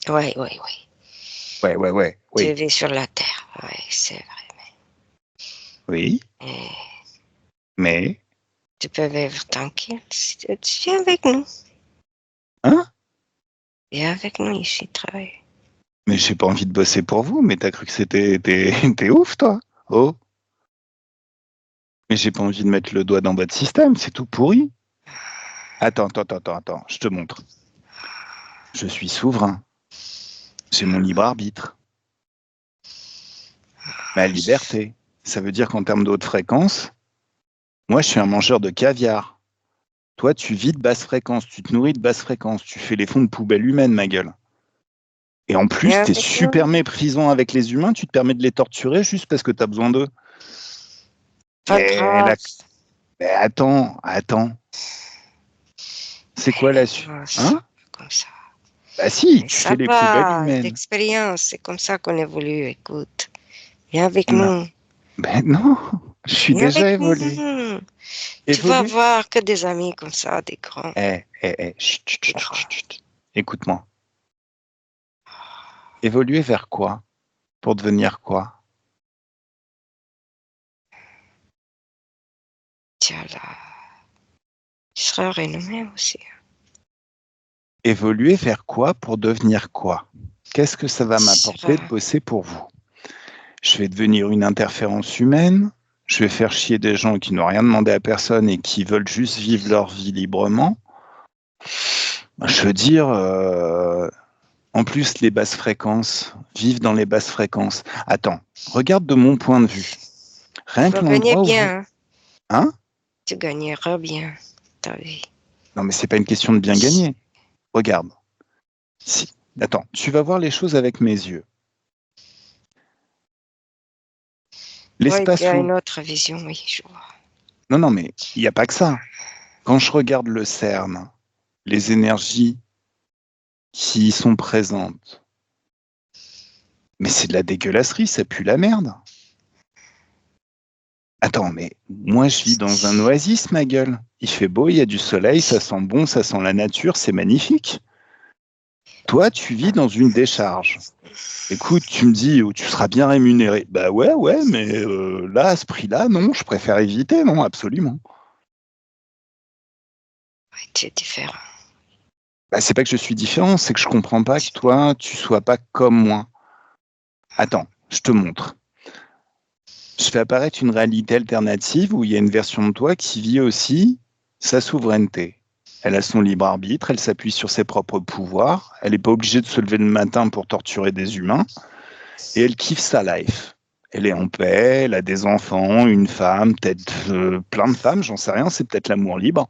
oui, oui, oui. Ouais, Tu oui. vis sur la terre, oui, c'est vrai. Oui, Mais mais... tu peux vivre tranquille si tu viens avec nous. Hein? Viens avec nous ici, travailler. Mais j'ai pas envie de bosser pour vous, mais t'as cru que c'était... T'es ouf, toi? Oh. Mais j'ai pas envie de mettre le doigt dans votre système, c'est tout pourri. Attends, je te montre. Je suis souverain. J'ai mon libre arbitre. Ma liberté. Ça veut dire qu'en termes de haute fréquence, moi, je suis un mangeur de caviar. Toi, tu vis de basse fréquence, tu te nourris de basse fréquence, tu fais les fonds de poubelle humaine, ma gueule. Et en plus, Viens t'es avec nous. super méprisant avec les humains, tu te permets de les torturer juste parce que t'as besoin d'eux. Pas Mais, grave. mais attends. C'est quoi la suite? Non, c'est Hein? comme ça. Bah si, Mais tu ça fais les poubelles va, humaines. l'expérience, c'est comme ça qu'on évolue, écoute. Viens avec Non. nous. Ben non, je suis Viens déjà avec évolué. nous. Tu vas Évolué? voir que des amis comme ça, des grands. Chut. Écoute-moi. Évoluer vers quoi? Pour devenir quoi? Tiens là, tu seras renommé aussi. Évoluer vers quoi pour devenir quoi? Qu'est-ce que ça va Tu m'apporter de seras... bosser pour vous? Je vais devenir une interférence humaine? Je vais faire chier des gens qui n'ont rien demandé à personne et qui veulent juste vivre leur vie librement? Je veux dire, en plus, les basses fréquences, vivre dans les basses fréquences. Attends, regarde de mon point de vue. Tu Rien vas que gagner l'endroit où vous... bien, hein. Hein? Tu gagneras bien ta vie. Non, mais c'est pas une question de bien gagner. Regarde. Si... Attends, tu vas voir les choses avec mes yeux. Oui, tu L'espace as où... une autre vision, oui, je vois. Non, non, mais il n'y a pas que ça. Quand je regarde le CERN, les énergies qui y sont présentes, mais c'est de la dégueulasserie, ça pue la merde. Attends, mais moi je vis dans un oasis, ma gueule. Il fait beau, il y a du soleil, ça sent bon, ça sent la nature, c'est magnifique. Toi, tu vis dans une décharge. Écoute, tu me dis, oh, tu seras bien rémunéré. Bah ouais, mais là, à ce prix-là, non, je préfère éviter, non, absolument. Oui, tu es différent. Bah, c'est pas que je suis différent, c'est que je comprends pas que toi, tu sois pas comme moi. Attends, je te montre. Je fais apparaître une réalité alternative où il y a une version de toi qui vit aussi sa souveraineté. Elle a son libre arbitre, elle s'appuie sur ses propres pouvoirs, elle n'est pas obligée de se lever le matin pour torturer des humains, et elle kiffe sa life. Elle est en paix, elle a des enfants, une femme, peut-être plein de femmes, j'en sais rien, c'est peut-être l'amour libre.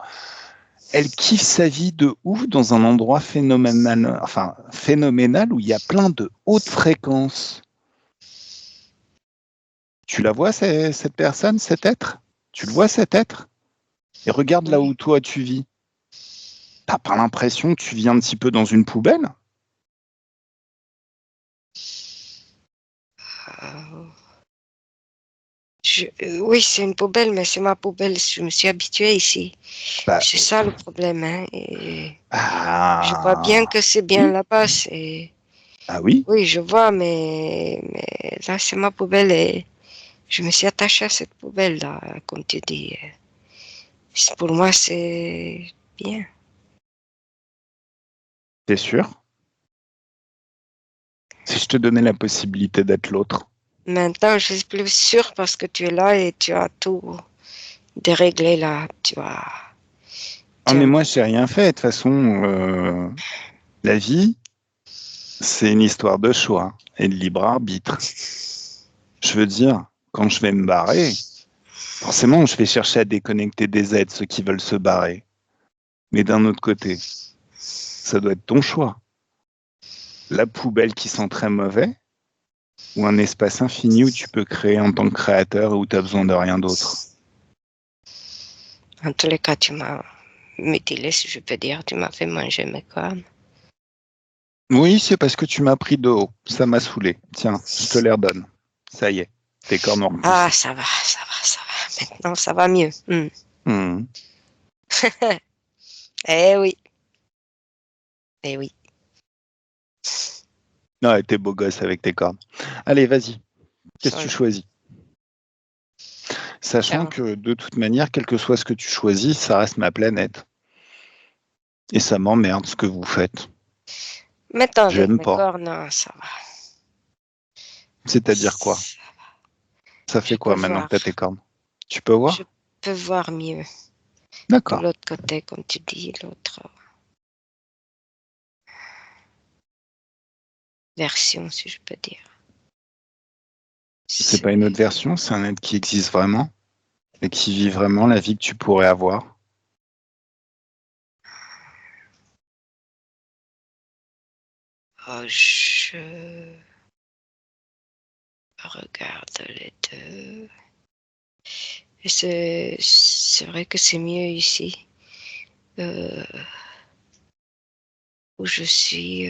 Elle kiffe sa vie de ouf dans un endroit phénoménal où il y a plein de hautes fréquences. Tu la vois, cette personne, cet être? Tu le vois, cet être? Et regarde là Oui. où toi tu vis. T'as pas l'impression que tu vis un petit peu dans une poubelle? Euh, oui, c'est une poubelle, mais c'est ma poubelle. Je me suis habituée ici. Bah, C'est ça le problème, hein. Et je vois bien ah, que c'est bien oui, là-bas. ah oui, Oui, je vois, mais là, c'est ma poubelle et je me suis attachée à cette poubelle-là, comme tu dis. Pour moi, c'est bien. c'est sûr. Si je te donnais la possibilité d'être l'autre. Maintenant, je suis plus sûre parce que tu es là et tu as tout déréglé là. Ah, Tu mais as- moi, j'ai rien fait. De toute façon, la vie, c'est une histoire de choix et de libre arbitre. Je veux dire, quand je vais me barrer, forcément, je vais chercher à déconnecter des êtres, ceux qui veulent se barrer. Mais d'un autre côté, ça doit être ton choix. La poubelle qui sent très mauvais ou un espace infini où tu peux créer en tant que créateur et où tu as besoin de rien d'autre. En tous les cas, tu m'as mutilé, si je peux dire. Tu m'as fait manger mes cornes. Oui, c'est parce que tu m'as pris de haut. Ça m'a saoulé. Tiens, je te les redonne. Ça y est, tes cornes ont Ah, repoussé. ça va, ça va, ça va. Maintenant, ça va mieux. Hmm. Eh oui, eh oui. Ouais, t'es beau gosse avec tes cornes. Allez, vas-y. Qu'est-ce que tu Oui. choisis? Sachant Tiens. que de toute manière, quel que soit ce que tu choisis, ça reste ma planète. Et ça m'emmerde ce que vous faites. Maintenant, avec J'aime mes pas. cornes, non, ça va. C'est-à-dire quoi? Ça Je fait peux quoi maintenant que voir. t'as tes cornes? Tu peux Je voir? peux voir mieux que D'accord. l'autre côté, comme tu dis, l'autre version, si je peux dire. C'est pas une autre version, c'est un être qui existe vraiment et qui vit vraiment la vie que tu pourrais avoir. Oh, je regarde les deux. Et c'est vrai que c'est mieux ici, euh, où je suis.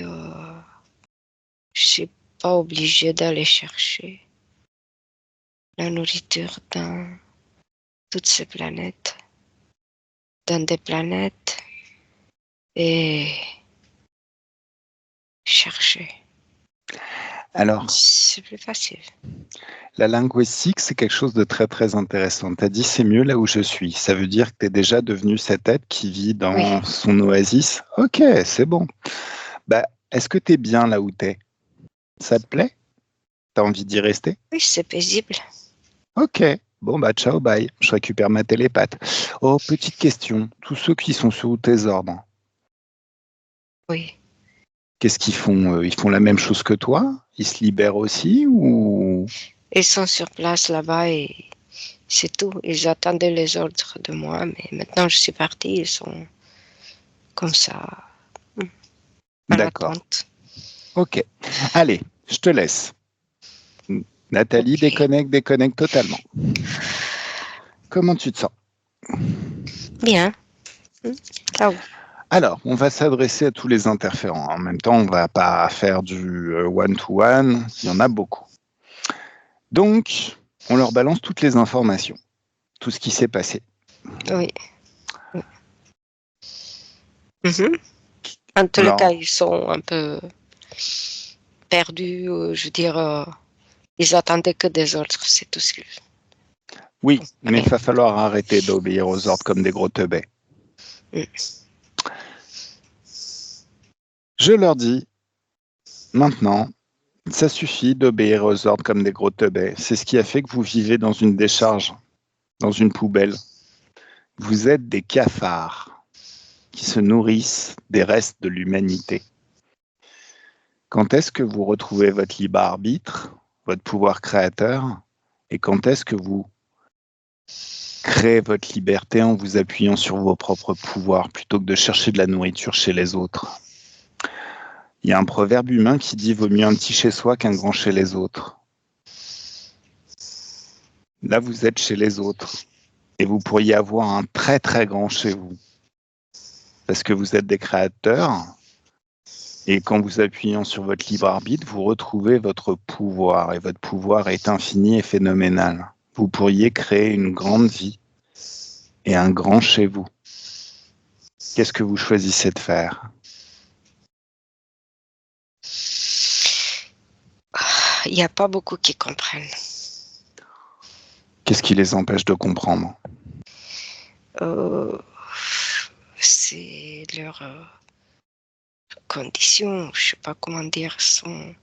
Je suis pas obligée d'aller chercher la nourriture dans toutes ces planètes, dans des planètes, et chercher. Alors, C'est plus facile. la linguistique, c'est quelque chose de très très intéressant. Tu as dit c'est mieux là où je suis. Ça veut dire que tu es déjà devenu cet être qui vit Oui, dans son oasis. Ok, c'est bon. Bah, est-ce que tu es bien là où tu es? Ça te plaît? T'as envie d'y rester? oui, c'est paisible. Ok. Bon, bah, ciao, bye. Je récupère ma télépathe. Oh, petite question. Tous ceux qui sont sous tes ordres, Oui. Qu'est-ce qu'ils font? Ils font la même chose que toi? Ils se libèrent aussi ou... Ils sont sur place là-bas et c'est tout. Ils attendaient les ordres de moi, mais maintenant je suis partie, ils sont comme ça, en D'accord. attente. Ok. Allez, je te laisse. Nathalie, Ok. déconnecte totalement. Comment tu te sens? Bien. Ça va. Alors, on va s'adresser à tous les interférents. En même temps, on ne va pas faire du one-to-one. Il y en a beaucoup. Donc, on leur balance toutes les informations, tout ce qui s'est passé. Oui. Oui. Mhm. En tous les cas, Alors, ils sont un peu perdus. Je veux dire, ils attendaient que des ordres, c'est tout ce qu'ils oui, font. mais il Rien. va falloir arrêter d'obéir aux ordres comme des gros teubés. Mm. Je leur dis, maintenant, ça suffit d'obéir aux ordres comme des gros teubés. C'est ce qui a fait que vous vivez dans une décharge, dans une poubelle. Vous êtes des cafards qui se nourrissent des restes de l'humanité. Quand est-ce que vous retrouvez votre libre arbitre, votre pouvoir créateur, et quand est-ce que vous créez votre liberté en vous appuyant sur vos propres pouvoirs plutôt que de chercher de la nourriture chez les autres? Il y a un proverbe humain qui dit vaut mieux un petit chez soi qu'un grand chez les autres. Là, vous êtes chez les autres et vous pourriez avoir un très très grand chez vous parce que vous êtes des créateurs et qu'en vous appuyant sur votre libre arbitre, vous retrouvez votre pouvoir et votre pouvoir est infini et phénoménal. Vous pourriez créer une grande vie et un grand chez vous. Qu'est-ce que vous choisissez de faire? Il n'y a pas beaucoup qui comprennent. Qu'est-ce qui les empêche de comprendre? Euh, c'est leur condition, je sais pas comment dire, sont.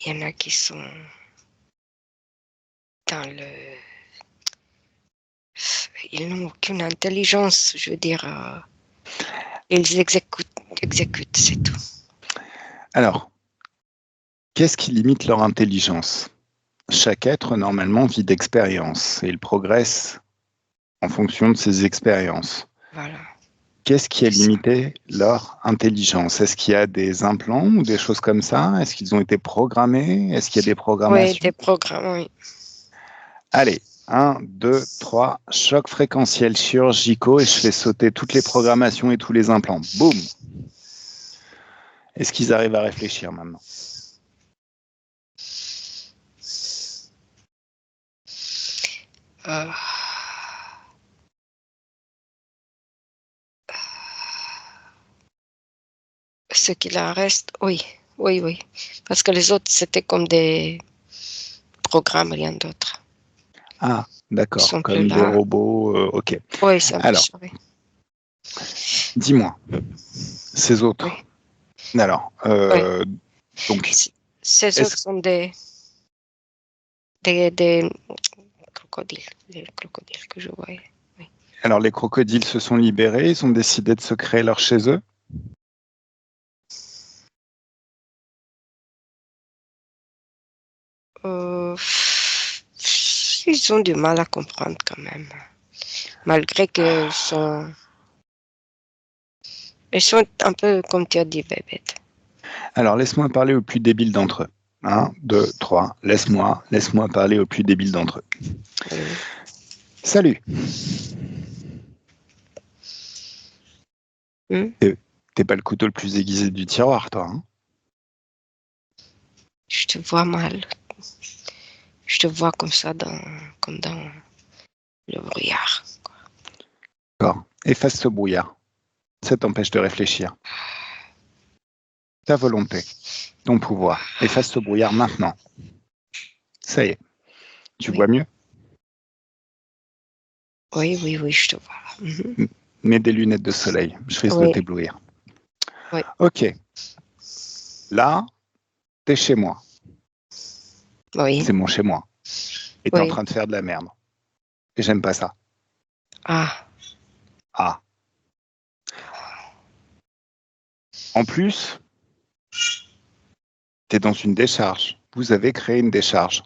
Il y en a qui sont dans le. Ils n'ont aucune intelligence, je veux dire. Ils exécutent, c'est tout. Alors, qu'est-ce qui limite leur intelligence? Chaque être, normalement, vit d'expériences et il progresse en fonction de ses expériences. Voilà, Qu'est-ce qui a c'est ça. limité leur intelligence? Est-ce qu'il y a des implants ou des choses comme ça? Est-ce qu'ils ont été programmés? Est-ce qu'il y a des Oui, programmations? des programmes, oui. Allez, 1, 2, 3, choc fréquentiel chirurgicaux et je fais sauter toutes les programmations et tous les implants. Boum! Est-ce qu'ils arrivent à réfléchir maintenant? Euh, ce qu'il en reste, oui, oui, oui. Parce que les autres, c'était comme des programmes, rien d'autre. Ah, Ils d'accord, sont plus comme des là. robots, ok. Oui, c'est un peu Alors, ça, oui. dis-moi, ces Oui, autres. Alors, oui. donc, Ces est-ce autres sont des crocodiles, les crocodiles que je voyais. Oui. alors les crocodiles se sont libérés, ils ont décidé de se créer leur chez eux? Euh, ils ont du mal à comprendre quand même, malgré ils sont un peu comme tu as dit, bébête. Alors, laisse-moi parler au plus débile d'entre eux. 1, 2, 3, laisse-moi parler au plus débile d'entre eux. Oui. Salut, Hmm? t'es pas le couteau le plus aiguisé du tiroir, toi, hein? Je te vois mal. Je te vois comme ça, comme dans le brouillard. D'accord. Efface ce brouillard. Ça t'empêche de réfléchir. Ta volonté, ton pouvoir. Efface ce brouillard maintenant. Ça y est. Tu Oui, vois mieux? oui, oui, oui, je te vois. Mhm. Mets des lunettes de soleil. Je risque de Oui, t'éblouir. oui, Ok. Là, t'es chez moi. oui, C'est mon chez moi. Et t'es en oui. train de faire de la merde. Et j'aime pas ça. Ah, Ah. En plus, tu es dans une décharge. Vous avez créé une décharge.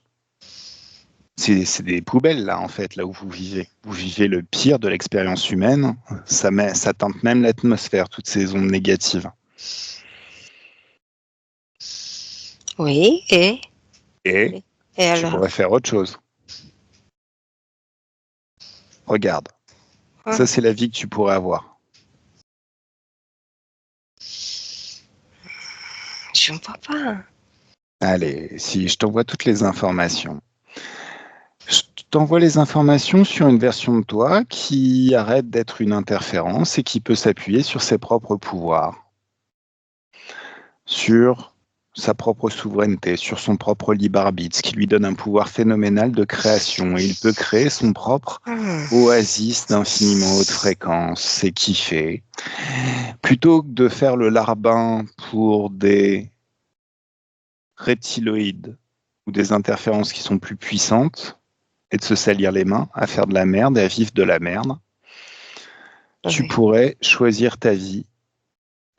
C'est des poubelles, là, en fait, là où vous vivez. Vous vivez le pire de l'expérience humaine. Ça teinte même l'atmosphère, toutes ces ondes négatives. Oui, et Et tu alors? pourrais faire autre chose. Regarde. Ça, c'est la vie que tu pourrais avoir. Je ne vois pas. Allez, si je t'envoie toutes les informations. Je t'envoie les informations sur une version de toi qui arrête d'être une interférence et qui peut s'appuyer sur ses propres pouvoirs, sur sa propre souveraineté, sur son propre libre arbitre, ce qui lui donne un pouvoir phénoménal de création. Et il peut créer son propre oasis d'infiniment haute fréquence. C'est kiffé. Plutôt que de faire le larbin pour des reptiloïdes ou des interférences qui sont plus puissantes et de se salir les mains, à faire de la merde et à vivre de la merde, tu pourrais choisir ta vie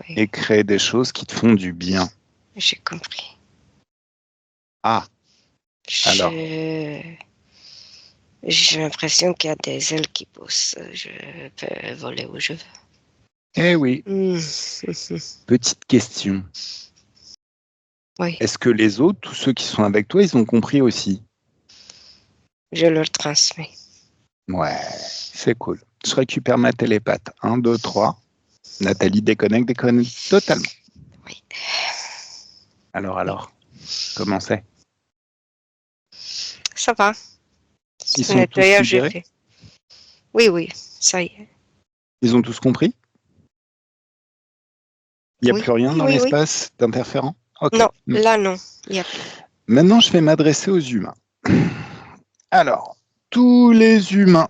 et créer des choses qui te font du bien. J'ai compris. Ah, alors. J'ai l'impression qu'il y a des ailes qui poussent. Je peux voler où je veux. Eh oui. Petite question. Oui. Est-ce que les autres, tous ceux qui sont avec toi, ils ont compris aussi? Je leur transmets. Ouais, c'est cool. Je récupère ma télépathe. 1, 2, 3. Nathalie déconnecte totalement. Oui. Alors, comment c'est? Ça va. Ils Le sont tous nettoyage est libérés? fait. Oui, ça y est. Ils ont tous compris? Il n'y a plus rien dans l'espace d'interférent? Okay. Non, là non. Il n'y a plus. Maintenant, je vais m'adresser aux humains. Alors, tous les humains.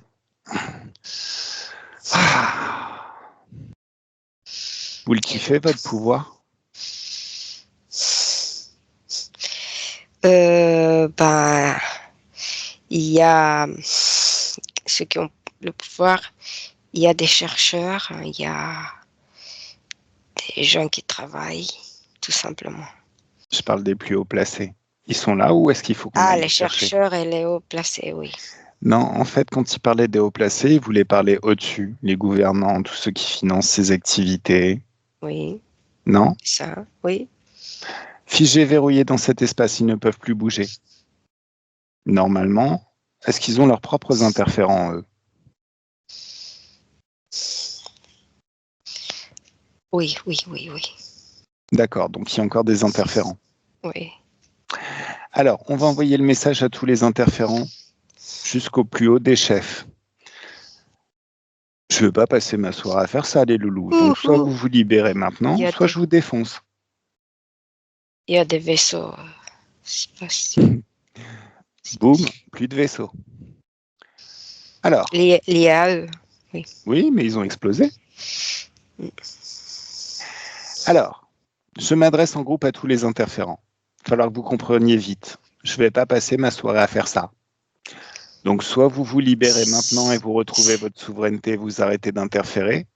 Vous le kiffez, votre pouvoir? Il y a ceux qui ont le pouvoir, il y a des chercheurs, il y a des gens qui travaillent, tout simplement. Je parle des plus haut placés. Ils sont là ou est-ce qu'il faut qu'on aille les les chercher? chercheurs et les hauts placés, oui. Non, en fait, quand il parlait des hauts placés, il voulait parler au-dessus, les gouvernants, tous ceux qui financent ces activités. Oui. Non? Ça, oui. Figés, verrouillés dans cet espace, ils ne peuvent plus bouger. Normalement, est-ce qu'ils ont leurs propres interférents, eux? Oui. D'accord, donc il y a encore des interférents. Oui. Alors, on va envoyer le message à tous les interférents jusqu'au plus haut des chefs. Je ne veux pas passer ma soirée à faire ça, les loulous. Donc, soit vous vous libérez maintenant, soit je vous défonce. Il y a des vaisseaux spatiaux. Boum, plus de vaisseaux. Alors. Liés à eux, oui. Oui, mais ils ont explosé. Alors, je m'adresse en groupe à tous les interférents. Il va falloir que vous compreniez vite. Je ne vais pas passer ma soirée à faire ça. Donc, soit vous vous libérez maintenant et vous retrouvez votre souveraineté, vous arrêtez d'interférer,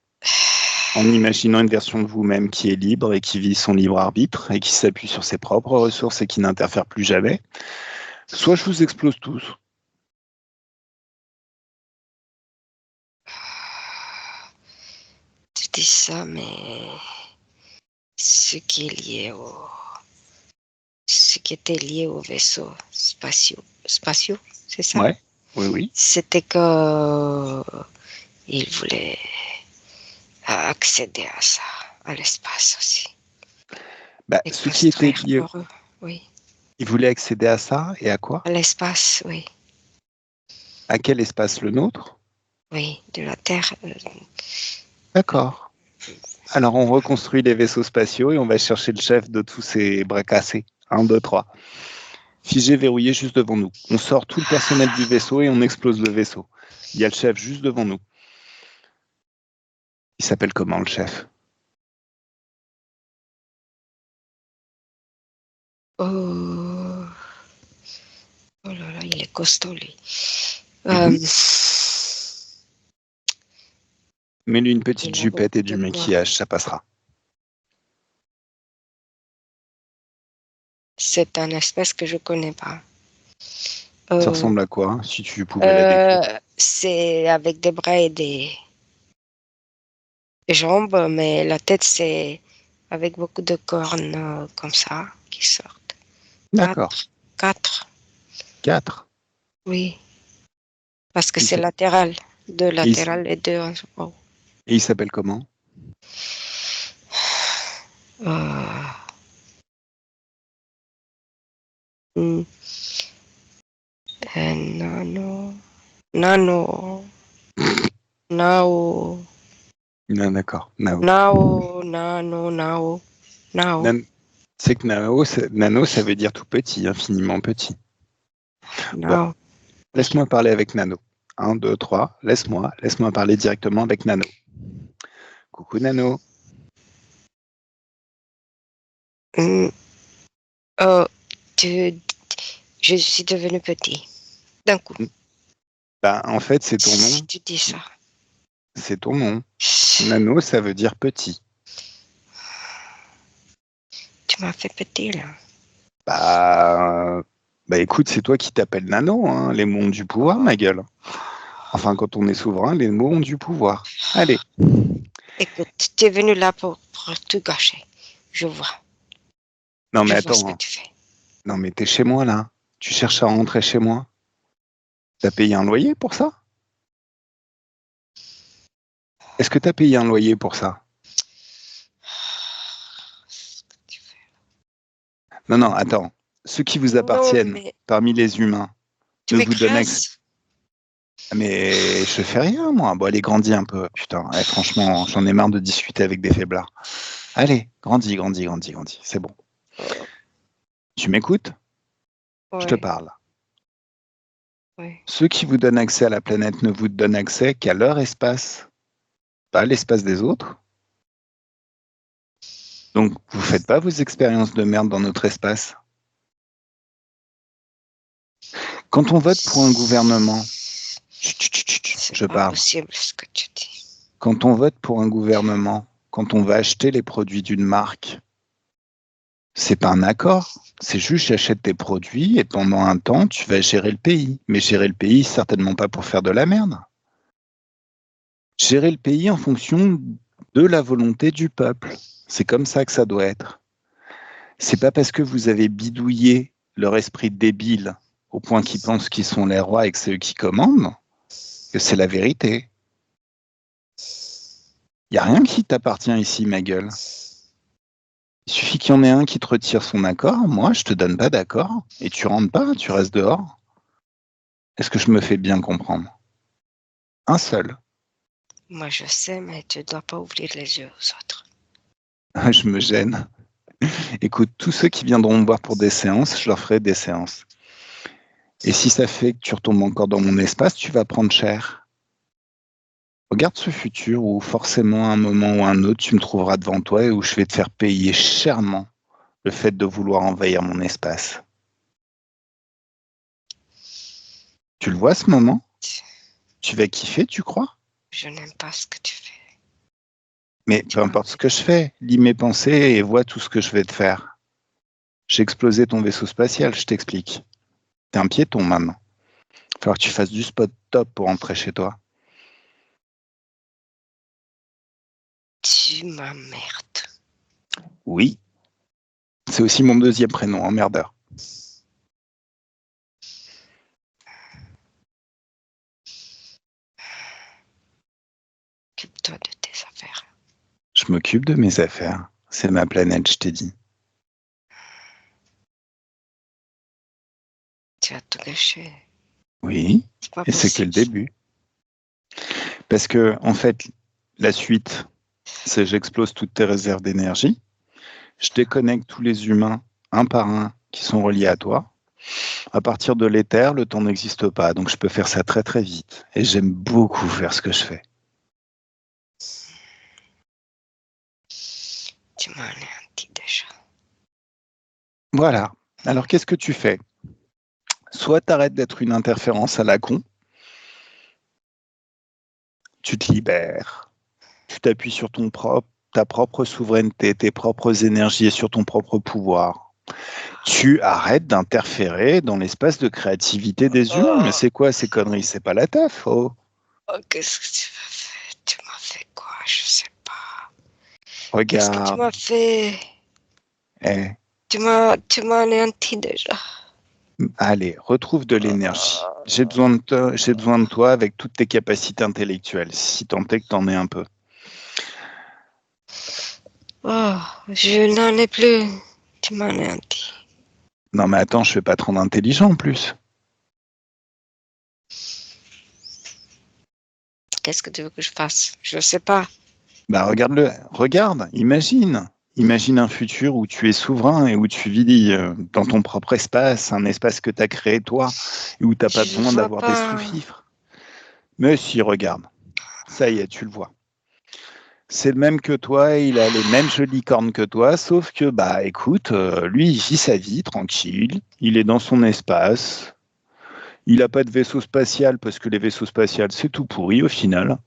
en imaginant une version de vous-même qui est libre et qui vit son libre arbitre et qui s'appuie sur ses propres ressources et qui n'interfère plus jamais. Soit je vous explose tous. Tu dis ça, mais ce qui est lié ce qui était lié aux vaisseaux spatiaux, c'est ça? Ouais, oui. C'était que il voulait accéder à ça, à l'espace aussi. Ce qui était lié, oui. Il voulait accéder à ça et à quoi? À l'espace, oui. À quel espace? Le nôtre? Oui, de la Terre. D'accord. Alors, on reconstruit les vaisseaux spatiaux et on va chercher le chef de tous ces bras cassés. 1, 2, 3. Figé, verrouillé, juste devant nous. On sort tout le personnel du vaisseau et on explose le vaisseau. Il y a le chef juste devant nous. Il s'appelle comment, le chef? Oh là là, il est costaud, lui. Mets-lui une petite Il a jupette beaucoup et du de poids. maquillage, ça passera. C'est un espèce que je connais pas. Ça Euh, ressemble à quoi, si tu pouvais la décrire? c'est avec des bras et des jambes, mais la tête, c'est avec beaucoup de cornes comme ça qui sortent. D'accord. Quatre, 4. oui, parce que Il c'est s'appelle- latéral, deux Et il, latérales et deux en haut. et il s'appelle comment? Euh, hmm, nano, nano, nao, Non, d'accord. Nao. nao, nano, nao, nao, Nan- C'est que nano, ça veut dire tout petit, infiniment petit. Bon, nao. laisse-moi parler avec Nano. Un, 2, 3. Laisse-moi parler directement avec Nano. Coucou Nano. Hmm, oh, tu- je suis devenu petit d'un coup. Bah, en fait, c'est ton Si nom. tu dis ça. C'est ton nom. Nano, ça veut dire petit. Tu m'as fait petit là. Bah écoute, c'est toi qui t'appelles Nano, hein. Les mots ont du pouvoir, ma gueule. Enfin, quand on est souverain, les mots ont du pouvoir. Allez. Écoute, tu es venu là pour tout gâcher. Je vois. Non mais Je vois ce attends, que hein. tu fais. Non mais t'es chez moi là. Tu cherches à rentrer chez moi. T'as payé un loyer pour ça? Est-ce que t'as payé un loyer pour ça? Ce que tu fais. Non, non, attends. Ceux qui vous Non, appartiennent mais parmi les humains tu ne vous donnent accès. m'écrases. Mais je fais rien, moi. Bon, allez, grandis un peu. Putain, ouais, franchement, j'en ai marre de discuter avec des faiblards. Allez, grandis, grandis, grandis, grandis. C'est bon. Tu m'écoutes? Je te Oui, parle. oui. Ceux qui vous donnent accès à la planète ne vous donnent accès qu'à leur espace, pas l'espace des autres. Donc, vous faites pas vos expériences de merde dans notre espace. Quand on vote pour un gouvernement, C'est je pas parle. possible ce que tu dis. Quand on vote pour un gouvernement, quand on va acheter les produits d'une marque, c'est pas un accord. C'est juste j'achète tes produits et pendant un temps, tu vas gérer le pays. Mais gérer le pays, certainement pas pour faire de la merde. Gérer le pays en fonction de la volonté du peuple. C'est comme ça que ça doit être. C'est pas parce que vous avez bidouillé leur esprit débile au point qu'ils pensent qu'ils sont les rois et que c'est eux qui commandent que c'est la vérité. Il n'y a rien qui t'appartient ici, ma gueule. Il suffit qu'il y en ait un qui te retire son accord. Moi, je te donne pas d'accord. Et tu rentres pas, tu restes dehors. Est-ce que je me fais bien comprendre? Un seul. Moi, je sais, mais tu dois pas ouvrir les yeux aux autres. Je me gêne. Écoute, tous ceux qui viendront me voir pour des séances, je leur ferai des séances. Et si ça fait que tu retombes encore dans mon espace, tu vas prendre cher. Regarde ce futur où forcément, à un moment ou à un autre, tu me trouveras devant toi et où je vais te faire payer chèrement le fait de vouloir envahir mon espace. Tu le vois ce moment? Tu vas kiffer, tu crois? Je n'aime pas ce que tu fais. Mais peu importe ce que je fais, lis mes pensées et vois tout ce que je vais te faire. J'ai explosé ton vaisseau spatial, je t'explique. T'es un piéton maintenant. Il va falloir que tu fasses du spot top pour rentrer chez toi. Tu m'emmerdes. Oui, c'est aussi mon deuxième prénom, emmerdeur. Occupe-toi de tes affaires. Je m'occupe de mes affaires. C'est ma planète, je t'ai dit. Tu as tout gâché. Oui, C'est pas et c'est que possible. le début. Parce que, en fait, la suite, c'est j'explose toutes tes réserves d'énergie, je déconnecte tous les humains, un par un, qui sont reliés à toi. À partir de l'éther, le temps n'existe pas, donc je peux faire ça très très vite. Et j'aime beaucoup faire ce que je fais. Tu m'as anéanti déjà. Voilà. Alors qu'est-ce que tu fais? Soit tu arrêtes d'être une interférence à la con, tu te libères. Tu t'appuies sur ta propre souveraineté, tes propres énergies et sur ton propre pouvoir. Tu arrêtes d'interférer dans l'espace de créativité des humains. Mais c'est quoi ces conneries? C'est pas la taf. Oh. Qu'est-ce que tu m'as fait? Tu m'as fait quoi? Je sais pas. Qu'est-ce que tu Regarde. m'as fait? Eh, Tu m'as anéanti déjà. allez, retrouve de l'énergie. J'ai besoin de toi avec toutes tes capacités intellectuelles, si tant est que t'en aies un peu. Oh, je n'en ai plus. Tu m'as anéanti. Non mais attends, je vais pas te rendre intelligent en plus. Qu'est-ce que tu veux que je fasse? Je sais pas. Bah regarde, imagine. Imagine un futur où tu es souverain et où tu vis dans ton propre espace, un espace que tu as créé toi, et où tu n'as pas Je besoin vois d'avoir des pas. sous-fifres. Mais si, regarde. Ça y est, tu le vois. C'est le même que toi, il a les mêmes jolies cornes que toi, sauf que, bah écoute, lui, il vit sa vie tranquille, il est dans son espace, il n'a pas de vaisseau spatial parce que les vaisseaux spatials, c'est tout pourri au final.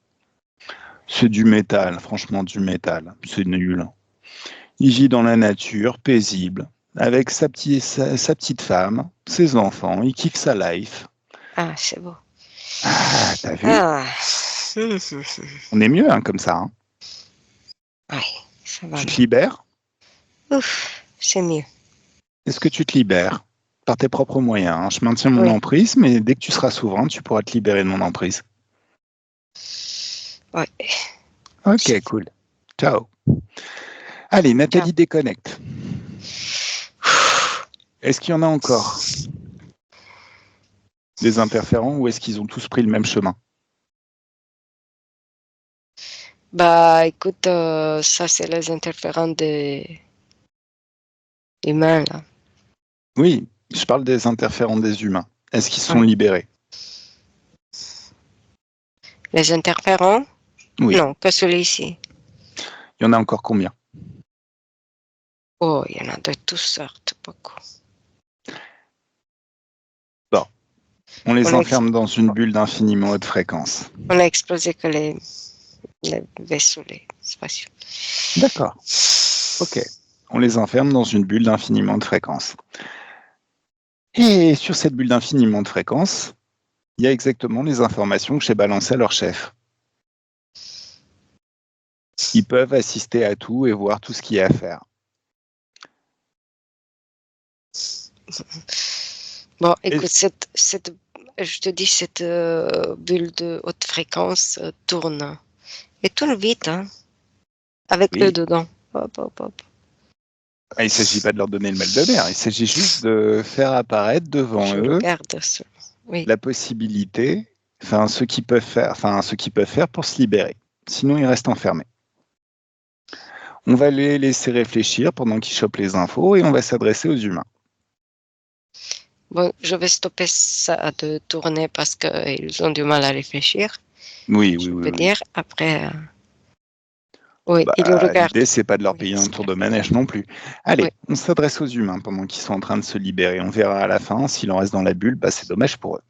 C'est du métal, franchement, du métal. C'est nul. Il vit dans la nature, paisible, avec sa petite femme, ses enfants, il kiffe sa life. Ah, c'est beau. Ah, t'as vu? Ah. On est mieux hein, comme ça. Hein. Ouais, ça va Tu te mieux. libères? Ouf, c'est mieux. Est-ce que tu te libères? Par tes propres moyens. Hein. Je maintiens mon Oui, emprise, mais dès que tu seras souverain, tu pourras te libérer de mon emprise. ouais. Ok, cool. Ciao. Allez, Ciao. Nathalie déconnecte. Est-ce qu'il y en a encore des interférents ou est-ce qu'ils ont tous pris le même chemin? Bah, écoute, ça, c'est les interférents des humains, là. Oui, je parle des interférents des humains. Est-ce qu'ils sont Ouais. libérés? Les interférents? Oui. Non, que celui-ci. Il y en a encore combien? Oh, il y en a de toutes sortes, beaucoup. Bon, on les On a, ex- enferme dans une bulle d'infiniment haute fréquence. on a explosé que les vaisseaux, les spatiaux. D'accord. Ok. On les enferme dans une bulle d'infiniment de fréquence. Et sur cette bulle d'infiniment de fréquence, il y a exactement les informations que j'ai balancées à leur chef. Ils peuvent assister à tout et voir tout ce qu'il y a à faire. Bon, Et- écoute, je te dis, cette bulle de haute fréquence tourne. Et tourne vite, hein, avec eux oui, dedans. Hop, hop, hop. il ne s'agit pas de leur donner le mal de mer, il s'agit juste de faire apparaître devant Je eux regarde ça. Oui. la possibilité, ce qu'ils peuvent faire pour se libérer. Sinon, ils restent enfermés. On va les laisser réfléchir pendant qu'ils chopent les infos et on va s'adresser aux humains. Bon, je vais stopper ça de tourner parce qu'ils ont du mal à réfléchir. Oui, oui, Je oui, peux oui. dire. Après, oui, ils le Bah, regardent. l'idée, c'est pas de leur Oui, payer un c'est tour vrai. de manège non plus. Oui. Allez, on s'adresse aux humains pendant qu'ils sont en train de se libérer. On verra à la fin, s'il en reste dans la bulle, bah, c'est dommage pour eux.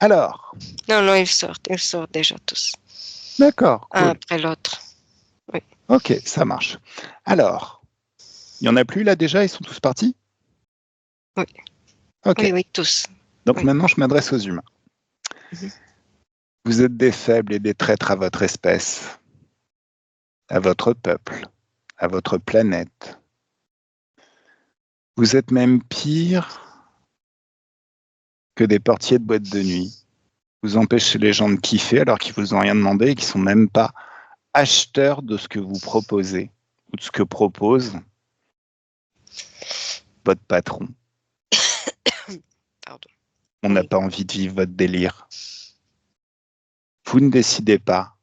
Alors, Non, non, ils sortent déjà tous. d'accord, Un cool. après l'autre. Oui. Ok, ça marche. Alors, il n'y en a plus là déjà, ils sont tous partis? Oui, Ok, oui, oui, tous. donc Oui. maintenant je m'adresse aux humains. Mhm. Vous êtes des faibles et des traîtres à votre espèce, à votre peuple, à votre planète. Vous êtes même pire que des portiers de boîte de nuit. Vous empêchez les gens de kiffer alors qu'ils vous ont rien demandé et qu'ils sont même pas acheteurs de ce que vous proposez ou de ce que propose votre patron. Pardon. On n'a Oui. pas envie de vivre votre délire. Vous ne décidez pas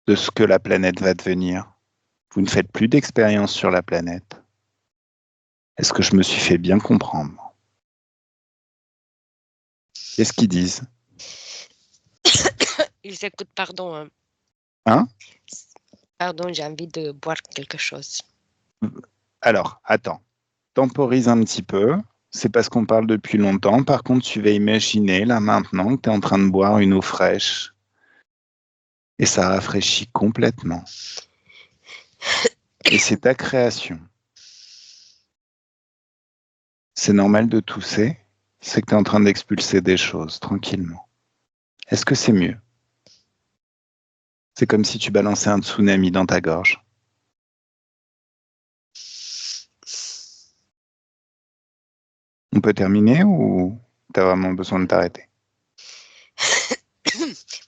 de ce que la planète va devenir. Vous ne faites plus d'expérience sur la planète. Est-ce que je me suis fait bien comprendre? Qu'est-ce qu'ils disent? Ils écoutent, pardon. Hein. Hein? Pardon, j'ai envie de boire quelque chose. Alors, attends. Temporise un petit peu. C'est parce qu'on parle depuis longtemps. Par contre, tu vas imaginer, là maintenant, que tu es en train de boire une eau fraîche Et ça rafraîchit complètement. Et c'est ta création. C'est normal de tousser, c'est que tu es en train d'expulser des choses tranquillement. Est-ce que c'est mieux? C'est comme si tu balançais un tsunami dans ta gorge. On peut terminer ou tu as vraiment besoin de t'arrêter?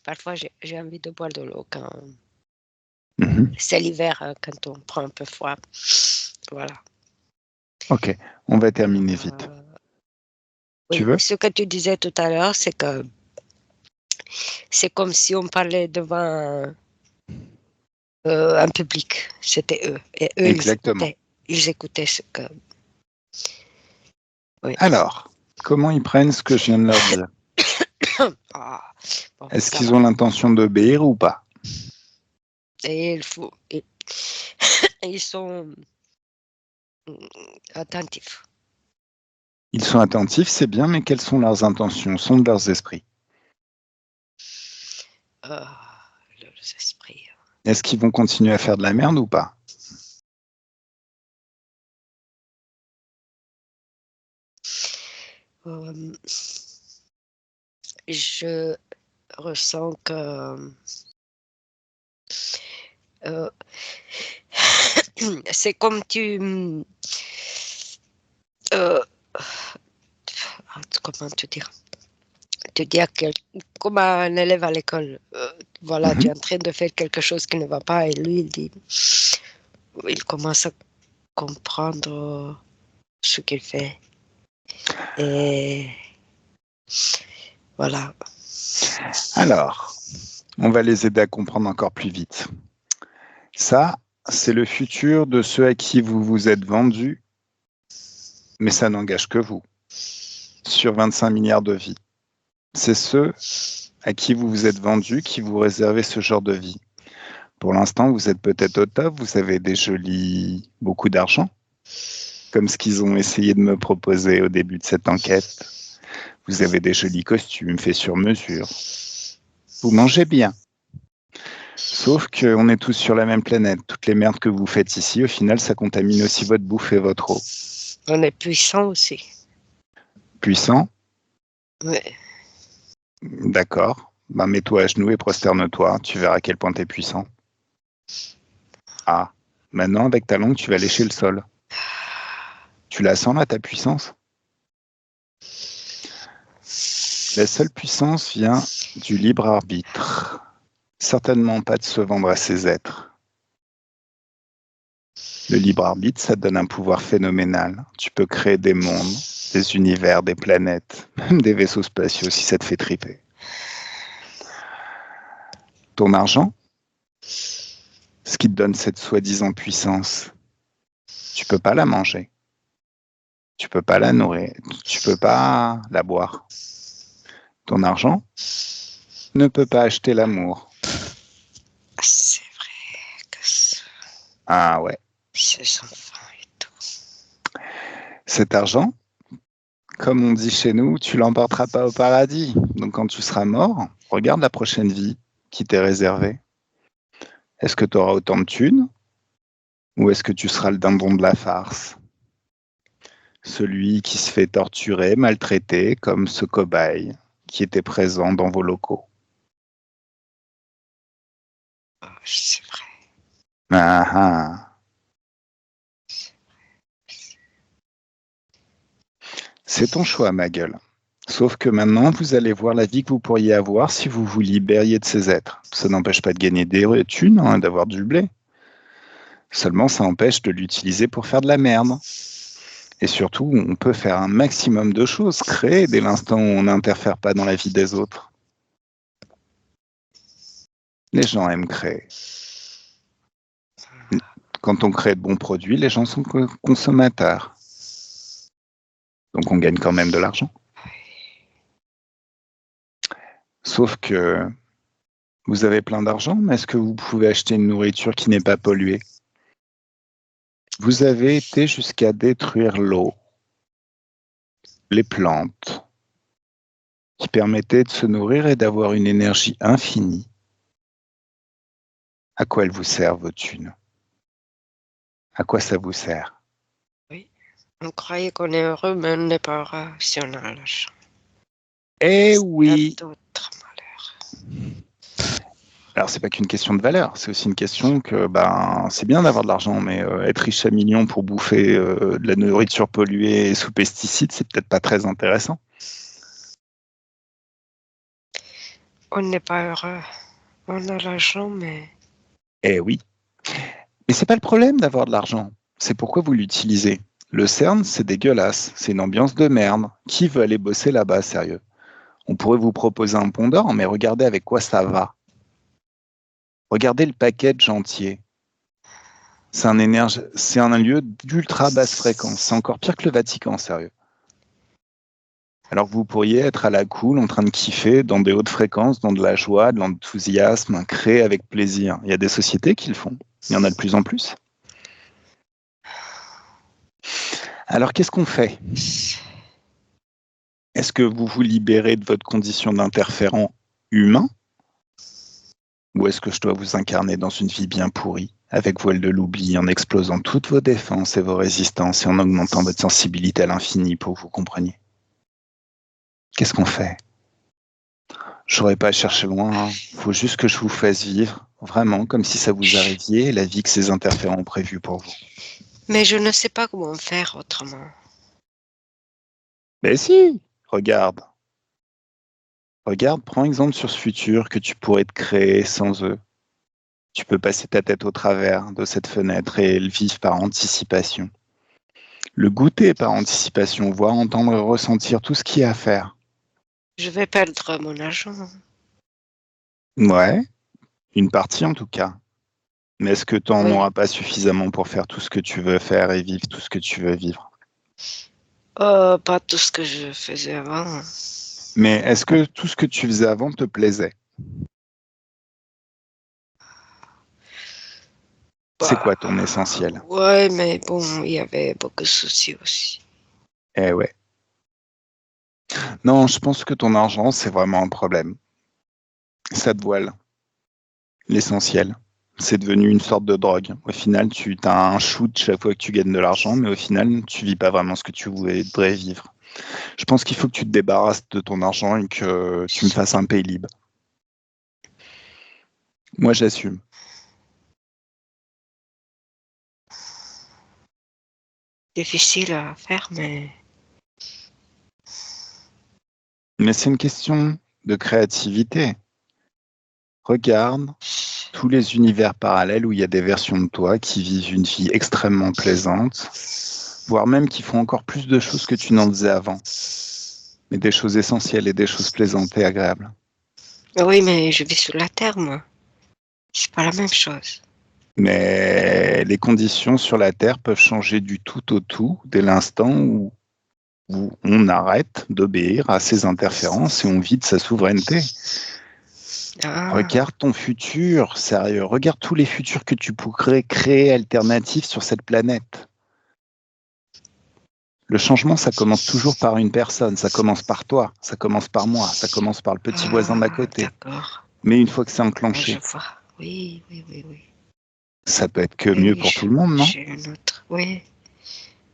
Parfois, j'ai envie de boire de l'eau quand Mhm. c'est l'hiver, quand on prend un peu froid. Voilà. Ok, on va terminer vite. Tu Oui, veux? ce que tu disais tout à l'heure, c'est que c'est comme si on parlait devant un public. C'était eux. Et eux, Exactement. ils écoutaient ce que. Oui. Alors, comment ils prennent ce que je viens de leur dire? Ah, bon, Est-ce ça qu'ils va. ont l'intention d'obéir ou pas? Et il faut. Ils sont attentifs. Ils sont attentifs, c'est bien, mais quelles sont leurs intentions, sont de leurs esprits? Leurs esprits. Est-ce qu'ils vont continuer à faire de la merde ou pas? Euh, je ressens que euh, c'est comme euh, comment te dire? Te dire que, comme un élève à l'école, voilà, tu es Mhm. en train de faire quelque chose qui ne va pas, et lui, il commence à comprendre ce qu'il fait. Et voilà. Alors, on va les aider à comprendre encore plus vite. Ça, c'est le futur de ceux à qui vous vous êtes vendus, mais ça n'engage que vous, sur 25 milliards de vies. C'est ceux à qui vous vous êtes vendus qui vous réservez ce genre de vie. Pour l'instant, vous êtes peut-être au top, vous avez beaucoup d'argent, comme ce qu'ils ont essayé de me proposer au début de cette enquête. Vous avez des jolis costumes faits sur mesure. Vous mangez bien. Sauf qu'on est tous sur la même planète. Toutes les merdes que vous faites ici, au final, ça contamine aussi votre bouffe et votre eau. On est puissant aussi. Puissant? Ouais. D'accord. Ben, mets-toi à genoux et prosterne-toi. Tu verras à quel point tu es puissant. Ah. Maintenant, avec ta langue, tu vas lécher le sol. Tu la sens là, ta puissance? La seule puissance vient du libre arbitre. Certainement pas de se vendre à ces êtres. Le libre arbitre, ça te donne un pouvoir phénoménal. Tu peux créer des mondes, des univers, des planètes, même des vaisseaux spatiaux si ça te fait triper. Ton argent, ce qui te donne cette soi-disant puissance, tu peux pas la manger. Tu peux pas la nourrir. Tu peux pas la boire. Ton argent ne peut pas acheter l'amour. C'est vrai que Ah ouais. ces enfants et tout. Cet argent, comme on dit chez nous, tu l'emporteras pas au paradis. Donc quand tu seras mort, regarde la prochaine vie qui t'est réservée. Est-ce que tu auras autant de thunes ou est-ce que tu seras le dindon de la farce? Celui qui se fait torturer, maltraiter comme ce cobaye qui était présent dans vos locaux. C'est vrai. Ah ah. C'est ton choix, ma gueule. Sauf que maintenant, vous allez voir la vie que vous pourriez avoir si vous vous libériez de ces êtres. Ça n'empêche pas de gagner des thunes, hein, d'avoir du blé. Seulement, ça empêche de l'utiliser pour faire de la merde. Et surtout, on peut faire un maximum de choses, créer dès l'instant où on n'interfère pas dans la vie des autres. Les gens aiment créer. Quand on crée de bons produits, les gens sont consommateurs. Donc on gagne quand même de l'argent. Sauf que vous avez plein d'argent, mais est-ce que vous pouvez acheter une nourriture qui n'est pas polluée? Vous avez été jusqu'à détruire l'eau, les plantes, qui permettaient de se nourrir et d'avoir une énergie infinie. À quoi elles vous servent, vos thunes? À quoi ça vous sert? Oui. On croyait qu'on est heureux, mais on n'est pas heureux si on a l'argent. Eh Il y a oui! d'autres malheurs. Alors, c'est pas qu'une question de valeur, c'est aussi une question que c'est bien d'avoir de l'argent, mais être riche à millions pour bouffer de la nourriture polluée et sous pesticides, c'est peut-être pas très intéressant. On n'est pas heureux. On a l'argent, mais Eh oui. Mais c'est pas le problème d'avoir de l'argent, c'est pourquoi vous l'utilisez. Le CERN, c'est dégueulasse, c'est une ambiance de merde. Qui veut aller bosser là-bas, sérieux? On pourrait vous proposer un pont d'or, mais regardez avec quoi ça va. Regardez le package entier. C'est un lieu d'ultra basse fréquence. C'est encore pire que le Vatican, sérieux. Alors que vous pourriez être à la cool, en train de kiffer, dans des hautes fréquences, dans de la joie, de l'enthousiasme, créer avec plaisir. Il y a des sociétés qui le font. Il y en a de plus en plus. Alors qu'est-ce qu'on fait? Est-ce que vous vous libérez de votre condition d'interférent humain? Ou est-ce que je dois vous incarner dans une vie bien pourrie, avec voile de l'oubli, en explosant toutes vos défenses et vos résistances et en augmentant votre sensibilité à l'infini pour que vous compreniez? Qu'est-ce qu'on fait? Je n'aurais pas à chercher loin, hein. Faut juste que je vous fasse vivre, vraiment, comme si ça vous arriviez, la vie que ces interférents ont prévue pour vous. mais je ne sais pas comment faire autrement. Mais si, regarde. Regarde, prends exemple sur ce futur que tu pourrais te créer sans eux. Tu peux passer ta tête au travers de cette fenêtre et le vivre par anticipation. Le goûter par anticipation, voir, entendre et ressentir tout ce qu'il y a à faire. Je vais perdre mon argent. Ouais, une partie en tout cas. Mais est-ce que tu n'en Oui. auras pas suffisamment pour faire tout ce que tu veux faire et vivre tout ce que tu veux vivre? Pas tout ce que je faisais avant. Mais est-ce que tout ce que tu faisais avant te plaisait? C'est quoi ton essentiel? Ouais, mais bon, il y avait beaucoup de soucis aussi. Eh ouais. Non, je pense que ton argent, c'est vraiment un problème. Ça te voile l'essentiel. C'est devenu une sorte de drogue. Au final, tu as un shoot chaque fois que tu gagnes de l'argent, mais au final, tu vis pas vraiment ce que tu voudrais vivre. Je pense qu'il faut que tu te débarrasses de ton argent et que tu me fasses un pays libre. Moi, j'assume. Difficile à faire, mais Mais c'est une question de créativité. Regarde tous les univers parallèles où il y a des versions de toi qui vivent une vie extrêmement plaisante, voire même qui font encore plus de choses que tu n'en faisais avant. Mais des choses essentielles et des choses plaisantes et agréables. oui, mais je vis sur la terre, moi. C'est pas la même chose. Mais les conditions sur la Terre peuvent changer du tout au tout dès l'instant où on arrête d'obéir à ces interférences et on vide sa souveraineté. Ah, Regarde ton futur, sérieux. Regarde tous les futurs que tu pourrais créer alternatifs sur cette planète. Le changement, ça commence toujours par une personne. Ça commence par toi, ça commence par moi, ça commence par le petit voisin d'à côté. d'accord. Mais une fois que c'est Je enclenché, vois. Oui, oui, oui, oui. ça peut être que Oui, mieux oui, pour tout le monde, non? j'ai une autre. Oui,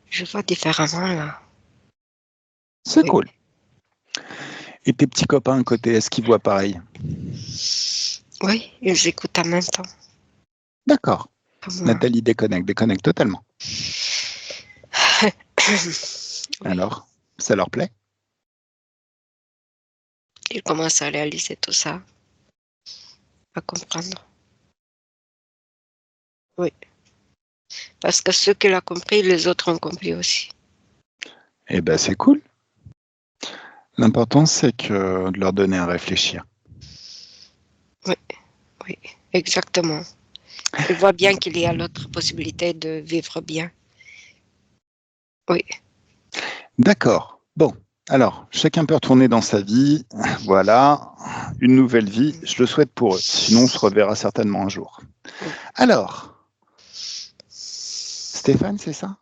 je vois différemment là. C'est Oui. cool. Et tes petits copains à côté, est-ce qu'ils voient pareil? Oui, ils écoutent en même temps D'accord. que moi. Nathalie déconnecte totalement. Oui, Alors, ça leur plaît? ils commencent à réaliser tout ça, à comprendre. Oui, parce que ceux qui l'ont compris, les autres ont compris aussi. Eh ben, c'est cool. L'important, c'est que de leur donner à réfléchir. Oui, oui, exactement. Ils voient bien qu'il y a l'autre possibilité de vivre bien. Oui, D'accord. Bon. Alors, chacun peut retourner dans sa vie. Voilà. Une nouvelle vie. Je le souhaite pour eux. Sinon, on se reverra certainement un jour. oui, Alors, Stéphane, c'est ça?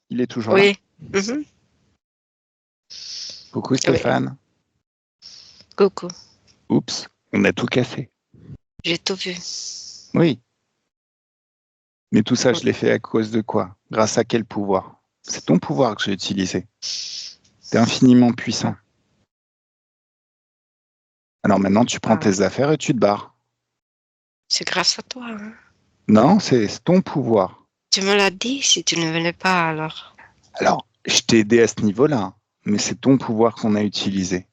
Il est toujours là? oui. Mhm. Coucou Oui. Stéphane. Coucou, Oups, on a tout cassé. j'ai tout vu. Oui. Mais tout ça, je l'ai fait à cause de quoi? Grâce à quel pouvoir? C'est ton pouvoir que j'ai utilisé. T'es infiniment puissant. Alors maintenant, tu prends tes affaires et tu te barres. C'est grâce à toi. Hein. Non, c'est ton pouvoir. Tu me l'as dit, si tu ne venais pas, alors. Alors, je t'ai aidé à ce niveau-là, mais c'est ton pouvoir qu'on a utilisé.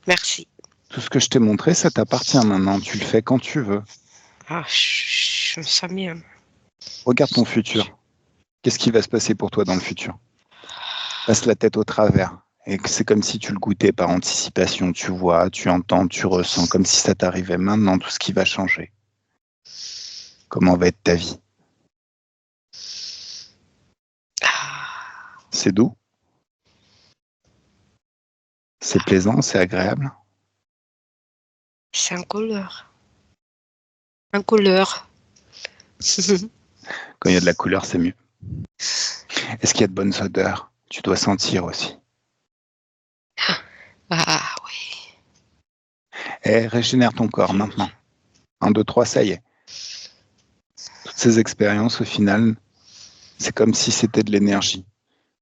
Merci. Tout ce que je t'ai montré, ça t'appartient maintenant. Tu le fais quand tu veux. Ah, je me sens bien. Regarde ton futur. Qu'est-ce qui va se passer pour toi dans le futur? Passe la tête au travers. Et c'est comme si tu le goûtais par anticipation. Tu vois, tu entends, tu ressens, comme si ça t'arrivait maintenant, tout ce qui va changer. Comment va être ta vie? C'est doux? C'est plaisant? C'est agréable? C'est en couleur. En couleur. Quand il y a de la couleur, c'est mieux. Est-ce qu'il y a de bonnes odeurs? Tu dois sentir aussi. Ah oui. Et régénère ton corps maintenant. 1, 2, 3, ça y est. Toutes ces expériences, au final, c'est comme si c'était de l'énergie.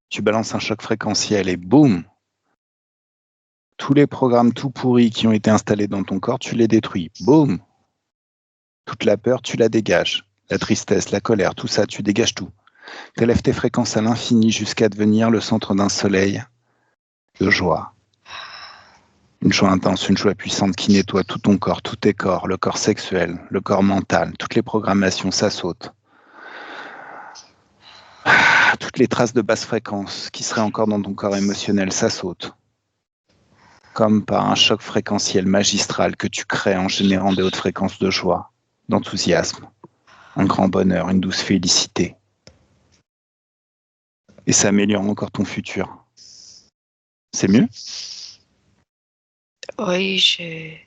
Tu balances un choc fréquentiel et boum! Tous les programmes tout pourris qui ont été installés dans ton corps, tu les détruis. Boum! Toute la peur, tu la dégages. La tristesse, la colère, tout ça, tu dégages tout. Tu élèves tes fréquences à l'infini jusqu'à devenir le centre d'un soleil de joie. Une joie intense, une joie puissante qui nettoie tout ton corps, tous tes corps, le corps sexuel, le corps mental, toutes les programmations, ça saute. Toutes les traces de basse fréquence qui seraient encore dans ton corps émotionnel, ça saute. Comme par un choc fréquentiel magistral que tu crées en générant des hautes fréquences de joie, d'enthousiasme, un grand bonheur, une douce félicité. Et ça améliore encore ton futur. C'est mieux? Oui, j'ai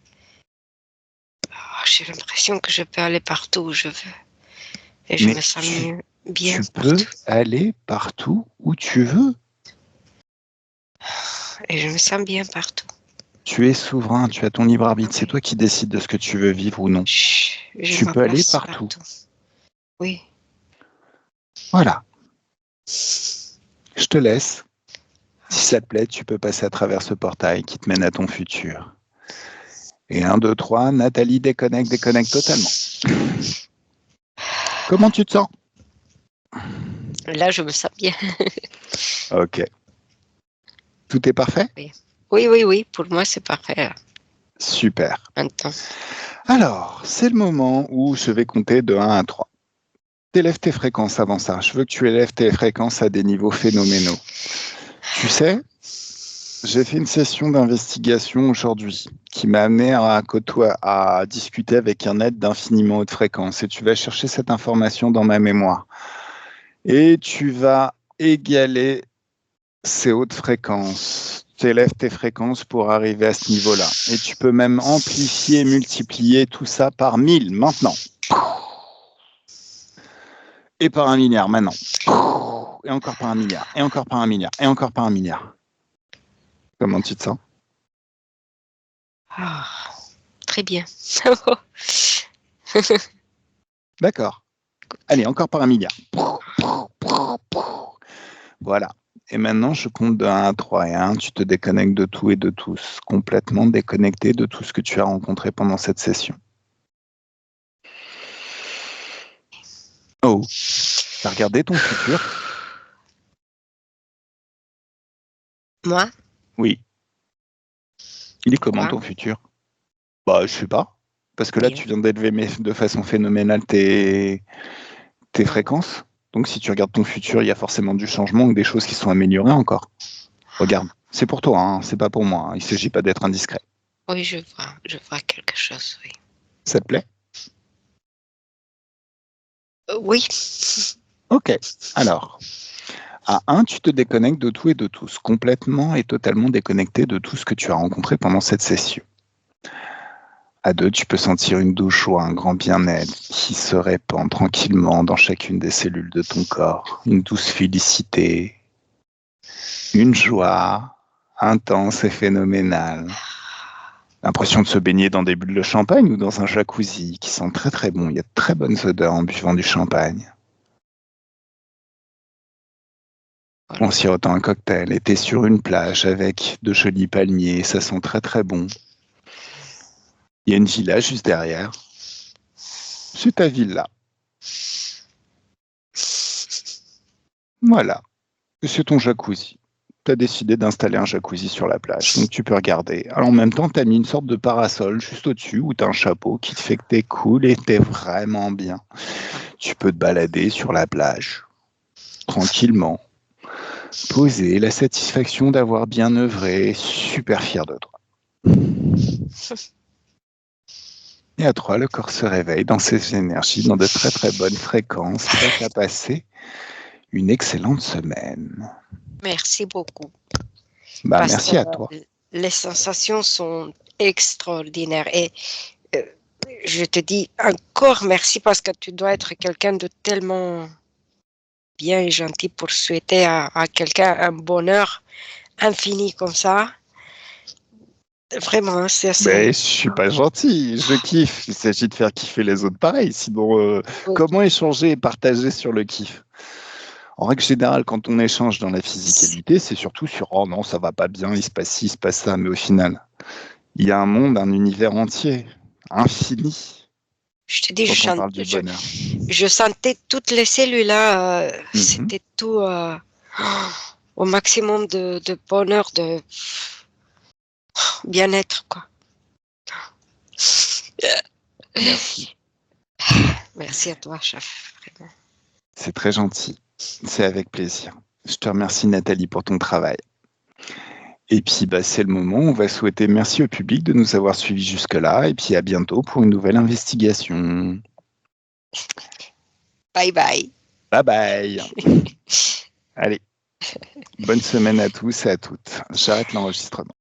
l'impression que je peux aller partout où je veux. Et je me sens bien. Tu peux aller partout où tu veux. Et je me sens bien partout. Tu es souverain, tu as ton libre arbitre. C'est toi qui décides de ce que tu veux vivre ou non. Tu peux aller partout. Oui. Voilà. Je te laisse. Si ça te plaît, tu peux passer à travers ce portail qui te mène à ton futur. Et 1, 2, 3, Nathalie déconnecte totalement. Comment tu te sens? Là, je me sens bien. Ok. Tout est parfait? Oui. Pour moi, c'est parfait. Là. Super. Maintenant. Alors, c'est le moment où je vais compter de 1 à 3. T'élèves tes fréquences avant ça. Je veux que tu élèves tes fréquences à des niveaux phénoménaux. Tu sais, j'ai fait une session d'investigation aujourd'hui qui m'a amené à discuter avec un être d'infiniment haute fréquence. Et tu vas chercher cette information dans ma mémoire. Et tu vas égaler ces hautes fréquences. Tu élèves tes fréquences pour arriver à ce niveau-là. Et tu peux même amplifier, multiplier tout ça par 1000 maintenant. Et par un linéaire maintenant. Et encore par un milliard. Et encore par un milliard. Et encore par un milliard. Comment tu te sens? Ah, très bien. D'accord. Allez, encore par un milliard. Voilà. Et maintenant, je compte de 1 à 3. Et 1, tu te déconnectes de tout et de tous. Complètement déconnecté de tout ce que tu as rencontré pendant cette session. Oh, t'as regardé ton futur? Moi? Oui. Il est comment ton futur? Bah, je sais pas. Parce que là, tu viens d'élever de façon phénoménale tes fréquences. Donc, si tu regardes ton futur, il y a forcément du changement ou des choses qui sont améliorées encore. Regarde, c'est pour toi, hein, c'est pas pour moi. Il ne s'agit pas d'être indiscret. Oui, je vois quelque chose, oui. Ça te plaît? Oui. Ok, alors, à 1, tu te déconnectes de tout et de tous, complètement et totalement déconnecté de tout ce que tu as rencontré pendant cette session. À 2, tu peux sentir une douce joie, un grand bien-être qui se répand tranquillement dans chacune des cellules de ton corps. Une douce félicité, une joie intense et phénoménale. L'impression de se baigner dans des bulles de champagne ou dans un jacuzzi qui sent très très bon. Il y a de très bonnes odeurs en buvant du champagne. En sirotant un cocktail, et t'es sur une plage avec de jolis palmiers, ça sent très très bon. Il y a une villa juste derrière. C'est ta villa. Voilà. C'est ton jacuzzi. Tu as décidé d'installer un jacuzzi sur la plage, donc tu peux regarder. Alors en même temps, tu as mis une sorte de parasol juste au-dessus où tu as un chapeau qui te fait que t'es cool et t'es vraiment bien. Tu peux te balader sur la plage, tranquillement, poser, la satisfaction d'avoir bien œuvré, super fier de toi. Et à 3, le corps se réveille dans ses énergies, dans de très très bonnes fréquences, prêt à passer une excellente semaine. Merci beaucoup. Merci à toi. Les sensations sont extraordinaires et je te dis encore merci parce que tu dois être quelqu'un de tellement bien et gentil pour souhaiter à quelqu'un un bonheur infini comme ça. Vraiment, c'est assez. Mais je suis pas gentil, je kiffe. Il s'agit de faire kiffer les autres pareil. Sinon, Oui. Comment échanger et partager sur le kiff? En règle générale, quand on échange dans la physicalité, c'est surtout sur oh non, ça va pas bien, il se passe ci, il se passe ça. Mais au final, il y a un monde, un univers entier, infini. Je te dis, Quand on parle du bonheur. je sentais toutes les cellules là, c'était tout au maximum de bonheur, de bien-être, quoi. Merci. Merci à toi, chef. Vraiment. C'est très gentil. C'est avec plaisir. Je te remercie, Nathalie, pour ton travail. Et puis, c'est le moment. On va souhaiter merci au public de nous avoir suivis jusque-là. Et puis, à bientôt pour une nouvelle investigation. Bye bye. Bye bye. Allez. Bonne semaine à tous et à toutes. J'arrête l'enregistrement.